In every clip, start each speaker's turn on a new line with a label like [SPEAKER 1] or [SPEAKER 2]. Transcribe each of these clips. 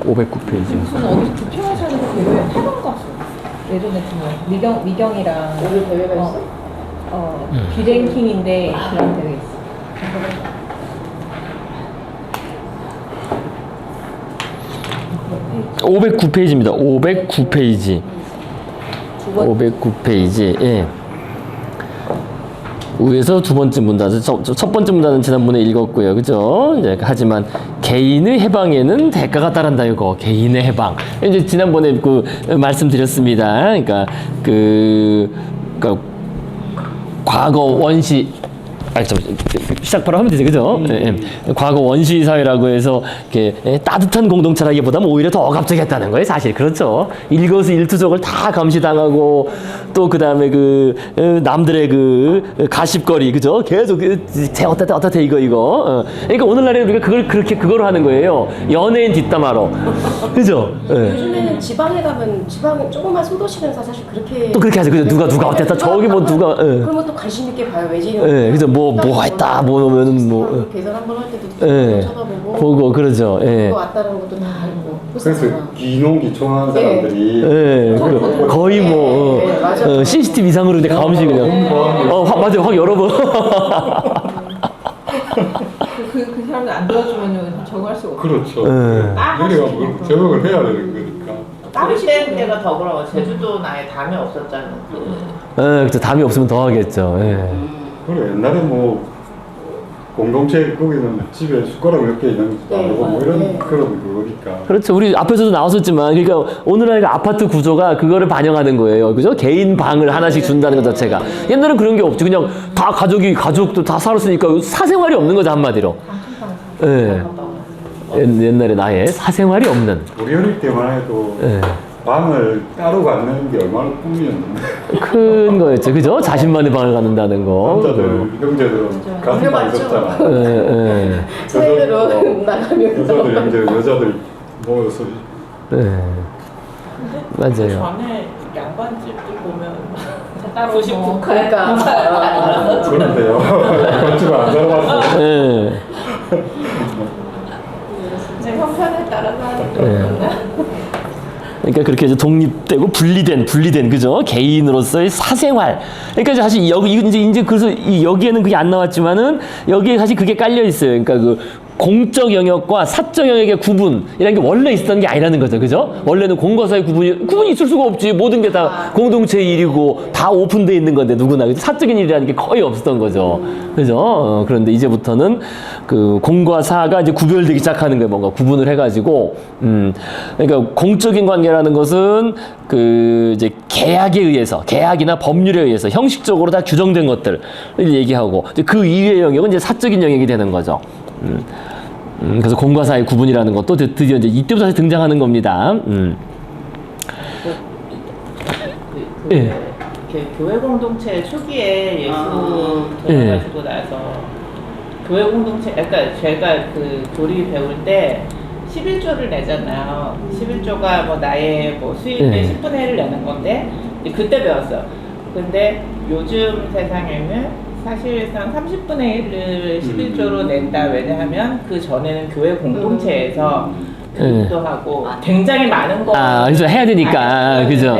[SPEAKER 1] 509페이지.
[SPEAKER 2] 무슨 어디 부평에서는 대회 타방 갔어. 예전에 보면 미경이랑
[SPEAKER 3] 오늘 대회가 있어?
[SPEAKER 2] 비랭킹인데 그런 대회 있어.
[SPEAKER 1] 509페이지입니다. 509페이지. 509페이지. 예. 위에서 두 번째 문단, 첫 번째 문단은 지난번에 읽었고요, 그죠? 이제 하지만 개인의 해방에는 대가가 따른다 이거. 개인의 해방. 이제 지난번에 그 말씀드렸습니다. 그러니까 그러니까 과거 원시. 시작 바로 하면 되죠, 그죠? 과거 원시 사회라고 해서 이렇게 따뜻한 공동체라기보다는 오히려 더 억압적이었다는 거예요, 사실. 그렇죠? 일거수일투족을 다 감시당하고 또 그다음에 남들의 가십거리, 그죠? 계속 쟤 어떻대 이거. 그러니까 오늘날에 우리가 그걸 하는 거예요. 연예인 뒷담화로, 그죠?
[SPEAKER 3] 요즘에는 지방에 가면 지방 조그만 소도시 행사 사실 그렇게
[SPEAKER 1] 또 그렇게 하죠, 그죠? 누가 어땠다, 저기 뭐 누가.
[SPEAKER 3] 그러면 또 관심 있게 봐요, 외지인.
[SPEAKER 1] 그죠? 뭐 했다, 오면은
[SPEAKER 3] 계산 한번 할 때도 쳐다보고
[SPEAKER 1] 보고 그러죠.
[SPEAKER 3] 그거 왔다는 것도 다 알고.
[SPEAKER 4] 그래서 기농기촌한 사람들이
[SPEAKER 1] 거의 뭐 CCTV 이상으로 이제 감시 그냥 맞아요, 확 열어보.
[SPEAKER 2] 그 사람들 안 도와주면 저거 할 수가 없어.
[SPEAKER 4] 그렇죠. 우리가 뭐 저격을 해야 되는 거니까.
[SPEAKER 5] 다른 시대가 더 그러고 제주도는 아예 담이 없었잖아.
[SPEAKER 1] 그렇죠. 담이 없으면 더 하겠죠.
[SPEAKER 4] 그래 옛날에 뭐 공동체 거기는 집에 숟가락 몇 개 있는 것도 아니고 뭐 이런 그런 그거니까.
[SPEAKER 1] 그렇죠. 우리 앞에서도 나왔었지만, 그러니까 오늘날 아파트 구조가 그거를 반영하는 거예요. 그죠? 개인 방을 하나씩 준다는 것 자체가. 옛날엔 그런 게 없지. 그냥 다 가족도 다 살았으니까 사생활이 없는 거죠, 한마디로. 옛날에 나의 사생활이 없는.
[SPEAKER 4] 우리 어릴 때만 해도 방을 따로 갖는 게 얼마나 꿈이었는데.
[SPEAKER 1] 큰 거였죠. 그죠? 자신만의 방을 갖는다는 거.
[SPEAKER 4] 남자들, 형제들은 같은 방 있었잖아.
[SPEAKER 3] 사이로 나가면서
[SPEAKER 4] 여자들, 형제, 여자들 모여서.
[SPEAKER 1] 맞아요.
[SPEAKER 5] 전에 양반집들 보면 따로 싶고
[SPEAKER 3] 그러니까
[SPEAKER 4] 그런데요. 건축을 안 살아봤어.
[SPEAKER 5] 제 형편에 따라서 하는
[SPEAKER 1] 그러니까 그렇게 이제 독립되고 분리된 그죠? 개인으로서의 사생활. 그러니까 사실 여기 이제 그래서 여기에는 그게 안 나왔지만은 여기에 사실 그게 깔려 있어요. 그러니까 공적 영역과 사적 영역의 구분이라는 게 원래 있었던 게 아니라는 거죠, 그죠? 원래는 공과 사의 구분이 있을 수가 없지. 모든 게 다 공동체의 일이고 다 오픈돼 있는 건데 누구나. 그죠? 사적인 일이라는 게 거의 없었던 거죠, 그죠? 그런데 이제부터는 공과 사가 이제 구별되기 시작하는 거예요. 뭔가 구분을 해가지고, 그러니까 공적인 관계라는 것은 이제 계약이나 법률에 의해서 형식적으로 다 규정된 것들을 얘기하고, 이제 그 이외의 영역은 이제 사적인 영역이 되는 거죠. 그래서 공과 사의 구분이라는 것도 드디어 이제 이때부터 다시 등장하는 겁니다.
[SPEAKER 5] 교회 공동체 초기에 예수 돌아가시고 나서 교회 공동체, 그러니까 제가 교리 배울 때 11조를 내잖아요. 11조가 뭐 나의 수입의 10분의 1을 내는 건데 그때 배웠어. 근데 요즘 세상에는 사실상 30분의 1을 11조로 낸다. 왜냐하면 그 전에는 교회 공동체에서 교육도 하고 굉장히 많은 거.
[SPEAKER 1] 그래서 해야 되니까. 그죠?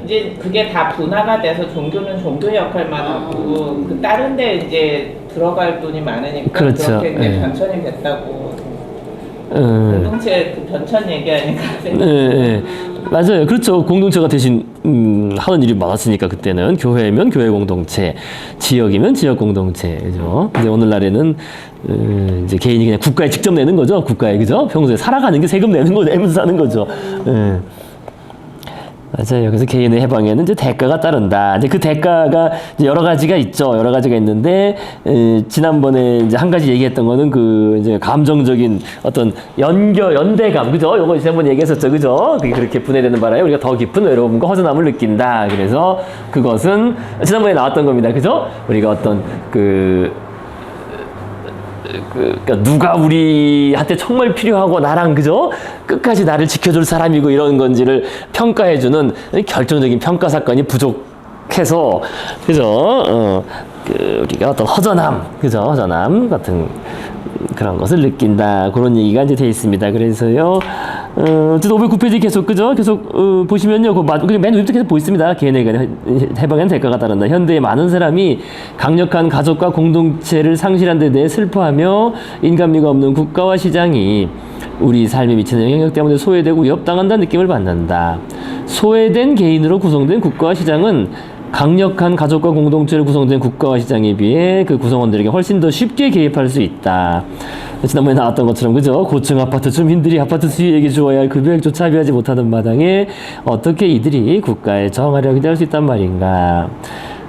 [SPEAKER 5] 이제 그게 다 분화가 돼서 종교는 종교 역할만 하고 다른 데 이제 들어갈 돈이 많으니까
[SPEAKER 1] 그렇죠.
[SPEAKER 5] 그렇게 이제 변천이 됐다고. 공동체 변천 얘기하니까
[SPEAKER 1] 맞아요. 그렇죠. 공동체가 대신 하는 일이 많았으니까 그때는 교회면 교회 공동체, 지역이면 지역 공동체, 그죠? 근데 오늘날에는 이제 개인이 그냥 국가에 직접 내는 거죠. 국가에, 그죠? 평소에 살아가는 게 세금 내는 거 내면서 사는 거죠. 맞아요. 그래서 개인의 해방에는 이제 대가가 따른다. 이제 그 대가가 이제 여러 가지가 있죠. 여러 가지가 있는데, 지난번에 이제 한 가지 얘기했던 거는 이제 감정적인 어떤 연대감. 그죠? 요거 지난번에 얘기했었죠. 그죠? 그게 그렇게 분해되는 바람에 우리가 더 깊은 외로움과 허전함을 느낀다. 그래서 그것은 지난번에 나왔던 겁니다. 그죠? 우리가 어떤 그러니까 누가 우리한테 정말 필요하고 나랑 그죠? 끝까지 나를 지켜줄 사람이고 이런 건지를 평가해주는 결정적인 평가 사건이 부족해서 그죠? 그 우리가 어떤 허전함, 그죠? 허전함 같은 그런 것을 느낀다. 그런 얘기가 이제 돼 있습니다. 그래서요, 어쨌든 509페이지 계속, 그죠? 계속, 보시면요, 그맨 위부터 계속 보있습니다. 걔네가 해방한 대가가 따른다. 현대의 많은 사람이 강력한 가족과 공동체를 상실한 데 대해 슬퍼하며 인간미가 없는 국가와 시장이 우리 삶에 미치는 영향력 때문에 소외되고 위협당한다는 느낌을 받는다. 소외된 개인으로 구성된 국가와 시장은 강력한 가족과 공동체로 구성된 국가와 시장에 비해 그 구성원들에게 훨씬 더 쉽게 개입할 수 있다. 지난번에 나왔던 것처럼, 그죠? 고층 아파트 주민들이 아파트 수익에게 주어야 할 급여액조차 합의하지 못하는 마당에 어떻게 이들이 국가에 저항하려 기대할 수 있단 말인가.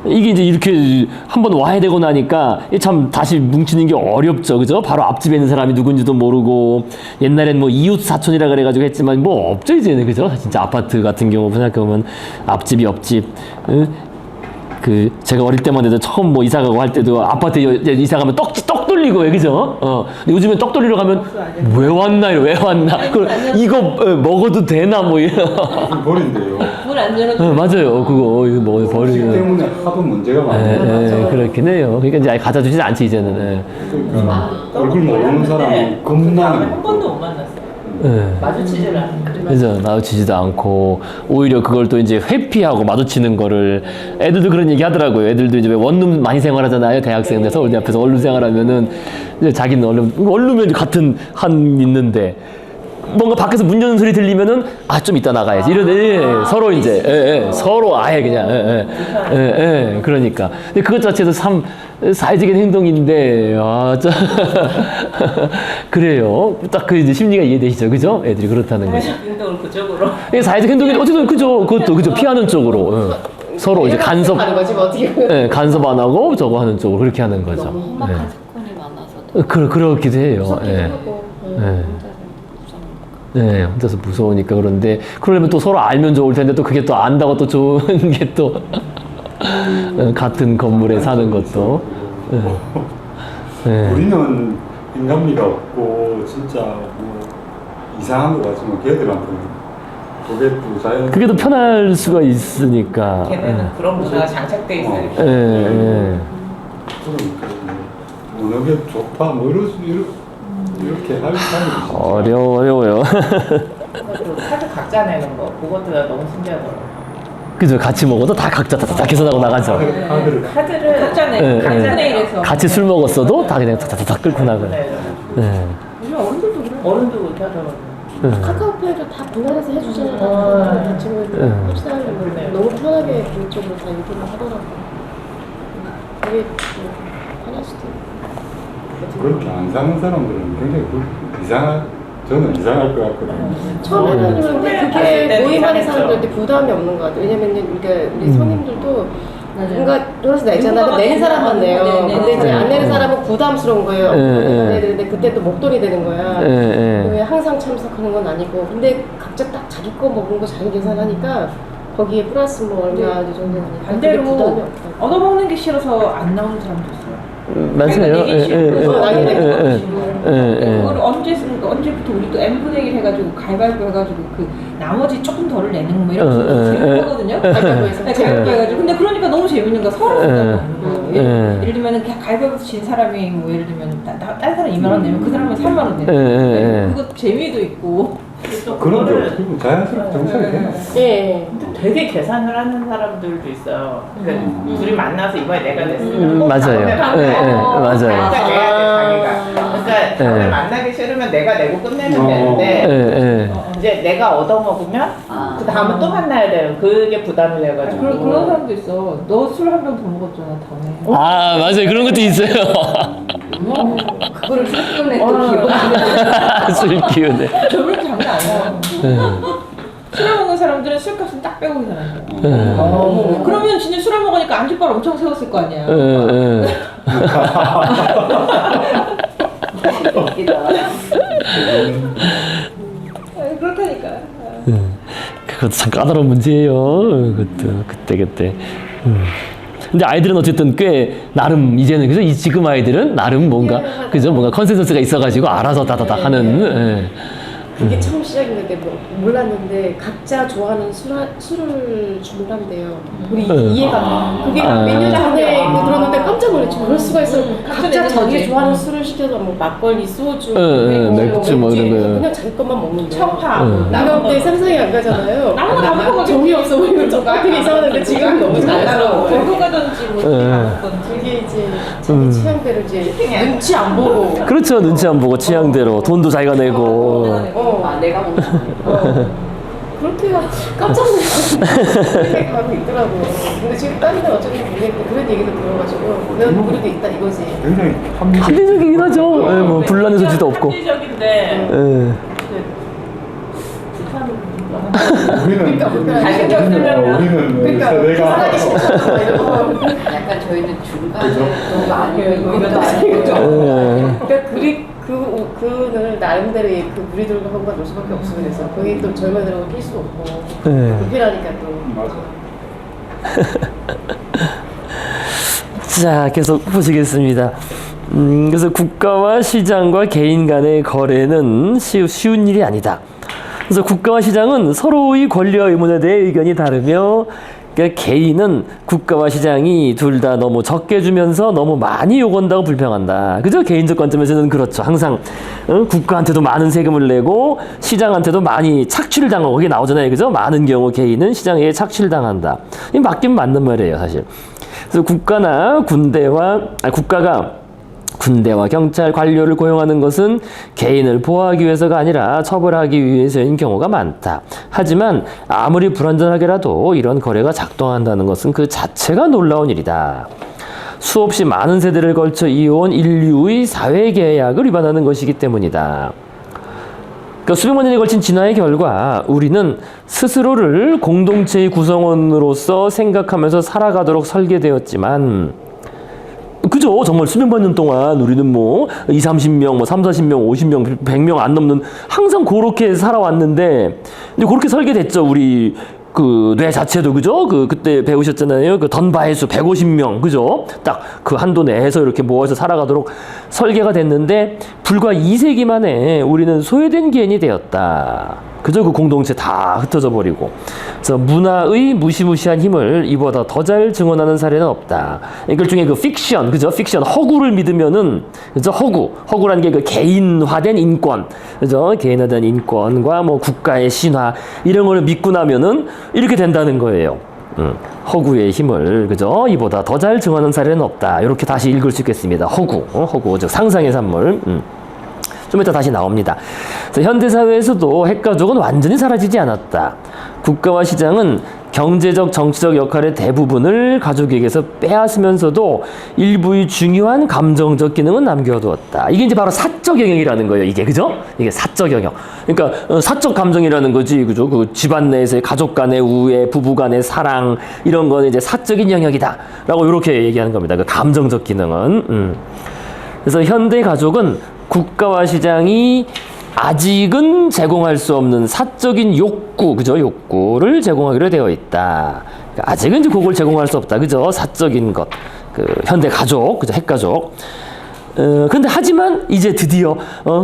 [SPEAKER 1] 이게 이제 이렇게 한번 와야 되고 나니까 참 다시 뭉치는 게 어렵죠. 그죠? 바로 앞집에 있는 사람이 누군지도 모르고, 옛날엔 뭐 이웃 사촌이라 그래가지고 했지만 뭐 없죠, 이제는. 그죠? 진짜 아파트 같은 경우 생각해보면 앞집이 옆집. 그 제가 어릴 때만 해도 처음 뭐 이사 가고 할 때도 아파트에 이사 가면 떡 돌리고, 그죠? 근데 요즘엔 떡 돌리러 가면 왜 왔나, 왜 왔나? 이거 먹어도 되나 뭐 이런.
[SPEAKER 4] 버린대요.
[SPEAKER 2] 문안 열어줘.
[SPEAKER 1] 맞아요. 그거 이거 뭐
[SPEAKER 4] 음식
[SPEAKER 1] 버리는.
[SPEAKER 4] 때문에 하도 문제가 많아요.
[SPEAKER 1] 그렇긴 해요. 그러니까 이제 아예 갖다 주지 않지 이제는.
[SPEAKER 4] 얼굴 모르는 사람은 겁나
[SPEAKER 5] 한 번도 못 만났어요. 마주치지를 않는.
[SPEAKER 1] 그래서 마주치지도 않고 오히려 그걸 또 이제 회피하고 마주치는 거를, 애들도 그런 얘기 하더라고요. 애들도 이제 왜 원룸 많이 생활하잖아요. 대학생들 서울대 앞에서 원룸 생활하면은 이제 자기는 원룸면 같은 한 있는데 뭔가 밖에서 문 여는 소리 들리면은 좀 이따 나가야지 이런, 서로 이제 서로 아예 그냥 그러니까 근데 그것 자체도 참 사회적인 행동인데 그래요. 딱 그 이제 심리가 이해되시죠, 그죠? 애들이 그렇다는 거.
[SPEAKER 5] 행동을 그쪽으로.
[SPEAKER 1] 사회적 행동이 어쨌든 그죠, 그것도 그죠, 피하는 쪽으로 서로 이제 간섭,
[SPEAKER 3] 하는 거지 뭐 어떻게.
[SPEAKER 1] 간섭 안 하고 저거 하는 쪽으로 그렇게 하는 거죠.
[SPEAKER 2] 너무 험악한 사건이 많아서.
[SPEAKER 1] 그렇기도 해요. 네, 혼자서 무서우니까. 그런데 그러려면 또 서로 알면 좋을 텐데 또 그게 또 안다고 또 좋은 게 또 같은 건물에 사는 것도.
[SPEAKER 4] 우리는 인간미가 없고 진짜 뭐 이상한 것 같지만 걔들한테는 그게 또 자연.
[SPEAKER 1] 그게 더 편할 수가 있으니까.
[SPEAKER 5] 걔네는 그런 문화가 장착돼 있어요.
[SPEAKER 4] 그러니까 뭐 어느 게 좋다 뭐 이렇게 할 사람이
[SPEAKER 1] 어려워요.
[SPEAKER 5] 또 카드 각자 내는 거 그것도 나 너무 신기하더라고.
[SPEAKER 1] 그죠? 같이 먹어도 다 각자 다 계산하고 나가죠.
[SPEAKER 5] 카드를
[SPEAKER 2] 각자 내. 각자 내일에서.
[SPEAKER 1] 같이 술 먹었어도 다 그냥 다 끌고 나가요.
[SPEAKER 2] 요즘 어른들도 그래.
[SPEAKER 5] 어른도 그렇게 하더라고요.
[SPEAKER 3] 카카오페이도 다 분할해서 해주잖아요. 다 친구들 흡사하려면 너무 편하게 그쪽으로 다 얘기를 하더라고요. 그게 뭐 편할 수도 있고.
[SPEAKER 4] 그렇게 안 사는 사람들은 굉장히 저는 이상할 것 같거든요.
[SPEAKER 3] 처음에는 그런데
[SPEAKER 5] 갔을
[SPEAKER 3] 그게
[SPEAKER 5] 때는
[SPEAKER 3] 모임 하는
[SPEAKER 5] 이상했죠.
[SPEAKER 3] 사람들한테 부담이 없는 것 같아요. 왜냐면 우리 손님들도
[SPEAKER 2] 맞아요.
[SPEAKER 3] 뭔가 돈에서 내잖아. 내는 사람만 내요.
[SPEAKER 2] 네,
[SPEAKER 3] 근데 이제
[SPEAKER 1] 네.
[SPEAKER 3] 안 내는 사람은 부담스러운 거예요.
[SPEAKER 1] 네.
[SPEAKER 3] 근데 그때 또 목돈이 되는 거야. 왜 항상 참석하는 건 아니고. 근데 각자 딱 자기 거 먹은 거 자기 계산하니까 거기에 플러스 뭐 얼마 정도 되니까
[SPEAKER 2] 반대로
[SPEAKER 3] 그게 부담이 없다.
[SPEAKER 2] 얻어먹는 게 싫어서 안 나오는 사람도 있어요.
[SPEAKER 1] 맞아요.
[SPEAKER 2] 그걸 언제부터 우리 또 n분의 1 해가지고 가위바위보 해가지고 그 나머지 조금 덜을 내는 거 뭐 이런 거 재밌거든요.
[SPEAKER 3] 가위바위보에서.
[SPEAKER 2] 네, 가위바위보 해가지고. 근데 그러니까 너무 재밌는 거야. 서로 부담이 없는 거예요. 예를 들면 그냥 가위바위보에서 진 사람이 뭐 예를 들면 다른 사람 2만 원 내면 그 사람은 3만 원 내는 그거 재미도 있고.
[SPEAKER 4] 그런 게 어떻게 보면 자연스럽게 정착이 되나?
[SPEAKER 3] 예.
[SPEAKER 5] 되게 계산을 하는 사람들도 있어요. 그 둘이 만나서 이번에 내가 냈으면
[SPEAKER 1] 맞아요. 맞아요.
[SPEAKER 5] 자기가 내야 돼, 자기가. 그러니까 다음에 만나기 싫으면 내가 내고 끝내면 되는데 이제 내가 얻어먹으면 그 다음에 또 만나야 돼요. 그게 부담이 돼가지고.
[SPEAKER 2] 그런 사람도 있어. 너 술 한 병 더 먹었잖아, 다음에.
[SPEAKER 1] 맞아요. 그런 것도 있어요.
[SPEAKER 2] 그거를 술기운에 또 기억.
[SPEAKER 1] 술 기운에.
[SPEAKER 2] 저런 장난 아니야. 술을 먹는 사람들은 술값은 딱 빼고 계산한다. 그러면 진짜 술을 먹으니까 안주빨 엄청 세웠을 거 아니야. 그렇다니까.
[SPEAKER 1] 그것도 참 까다로운 문제예요. 그것도 그때. 근데 아이들은 어쨌든 꽤 나름 이제는 그죠? 지금 아이들은 나름 뭔가 그죠? 뭔가 컨센서스가 있어가지고 알아서 다다닥 하는.
[SPEAKER 3] 그게 처음 시작인데 몰랐는데 각자 좋아하는 술을 준단대요. 우리 이해가 그게 몇 년 전에 들었는데 깜짝 놀랐지. 그럴 수가 있어. 각자 자기 좋아하는 술을 시켜서 뭐 막걸리, 소주,
[SPEAKER 1] 맥주 뭐 이런 거.
[SPEAKER 3] 그냥 자기 것만 먹는 거.
[SPEAKER 2] 청파.
[SPEAKER 3] 이런 때 상상이 안 가잖아요.
[SPEAKER 2] 나무 다 먹어.
[SPEAKER 3] 정이 없어 보이는 저 되게 이상한데 지금 너무 잘 알아.
[SPEAKER 2] 걸고 가든지 뭐 먹던지.
[SPEAKER 3] 그게 이제 자기 취향대로 이제 눈치 안 보고.
[SPEAKER 1] 그렇죠. 눈치 안 보고 취향대로 돈도 자기가 내고.
[SPEAKER 3] 내가 먹는 그렇게 깜짝 놀랐는데 가고 있더라고. 근데 지금 다른 데는 어쩐지 모르겠는데 그런 얘기도 들어가지고 그런 무리도 있다 이거지.
[SPEAKER 4] 굉장히
[SPEAKER 1] 합리적이긴 하죠. 뭐 분란의 소지도 없고.
[SPEAKER 5] 합리적인데
[SPEAKER 1] 예.
[SPEAKER 4] 우리는
[SPEAKER 3] 그러니까
[SPEAKER 4] 세대가
[SPEAKER 3] 사기 싫잖아 이러고.
[SPEAKER 6] 약간 저희는 중간에
[SPEAKER 4] 그죠?
[SPEAKER 6] 너무 아니에요.
[SPEAKER 3] 이것도 아니고.
[SPEAKER 1] 예.
[SPEAKER 3] 그러니까 그는 나름대로 그 무리들과 한번 놀 수밖에 없어. 그래서 거기 또 젊은이들하고 낄 수도 없고
[SPEAKER 1] 예.
[SPEAKER 3] 불편하니까 또.
[SPEAKER 4] 맞아.
[SPEAKER 1] 자, 계속 보시겠습니다. 그래서 국가와 시장과 개인 간의 거래는 쉬운 일이 아니다. 그래서 국가와 시장은 서로의 권리와 의무에 대해 의견이 다르며, 그러니까 개인은 국가와 시장이 둘 다 너무 적게 주면서 너무 많이 요구한다고 불평한다. 그죠? 개인적 관점에서는 그렇죠. 항상 국가한테도 많은 세금을 내고 시장한테도 많이 착취를 당하고 그게 나오잖아요. 그죠? 많은 경우 개인은 시장에 착취를 당한다. 이 맞긴 맞는 말이에요, 사실. 그래서 국가가 군대와 경찰, 관료를 고용하는 것은 개인을 보호하기 위해서가 아니라 처벌하기 위해서인 경우가 많다. 하지만 아무리 불완전하게라도 이런 거래가 작동한다는 것은 그 자체가 놀라운 일이다. 수없이 많은 세대를 걸쳐 이어온 인류의 사회계약을 위반하는 것이기 때문이다. 그러니까 수백만 년에 걸친 진화의 결과 우리는 스스로를 공동체의 구성원으로서 생각하면서 살아가도록 설계되었지만, 그죠? 정말 수백만 년 동안 우리는 뭐 20, 30명, 뭐 3, 40명, 50명, 100명 안 넘는 항상 그렇게 살아왔는데, 근데 그렇게 설계됐죠. 우리 그 뇌 자체도, 그죠? 그때 배우셨잖아요. 그 던바의 수 150명, 그죠? 딱 그 한도 내에서 이렇게 모아서 살아가도록 설계가 됐는데 불과 2세기 만에 우리는 소외된 개인이 되었다. 그저 그 공동체 다 흩어져 버리고. 그래서 문화의 무시무시한 힘을 이보다 더 잘 증언하는 사례는 없다. 일종의 그 픽션, 그죠? 픽션, 허구를 믿으면은, 그죠? 허구라는 게 그 개인화된 인권, 그죠? 개인화된 인권과 뭐 국가의 신화, 이런 거를 믿고 나면은 이렇게 된다는 거예요. 허구의 힘을, 그죠? 이보다 더 잘 증언하는 사례는 없다. 이렇게 다시 읽을 수 있겠습니다. 허구, 즉 상상의 산물. 좀 이따 다시 나옵니다. 현대사회에서도 핵가족은 완전히 사라지지 않았다. 국가와 시장은 경제적, 정치적 역할의 대부분을 가족에게서 빼앗으면서도 일부의 중요한 감정적 기능은 남겨두었다. 이게 이제 바로 사적 영역이라는 거예요. 이게, 그죠? 이게 사적 영역. 그러니까 사적 감정이라는 거지, 그죠? 그 집안 내에서의 가족 간의 우애, 부부 간의 사랑, 이런 거는 이제 사적인 영역이다라고 이렇게 얘기하는 겁니다. 그 감정적 기능은. 그래서 현대 가족은 국가와 시장이 아직은 제공할 수 없는 사적인 욕구, 그죠? 욕구를 제공하기로 되어 있다. 그러니까 아직은 이제 그걸 제공할 수 없다, 그죠? 사적인 것, 그 현대 가족, 그죠? 핵가족. 근데 하지만 이제 드디어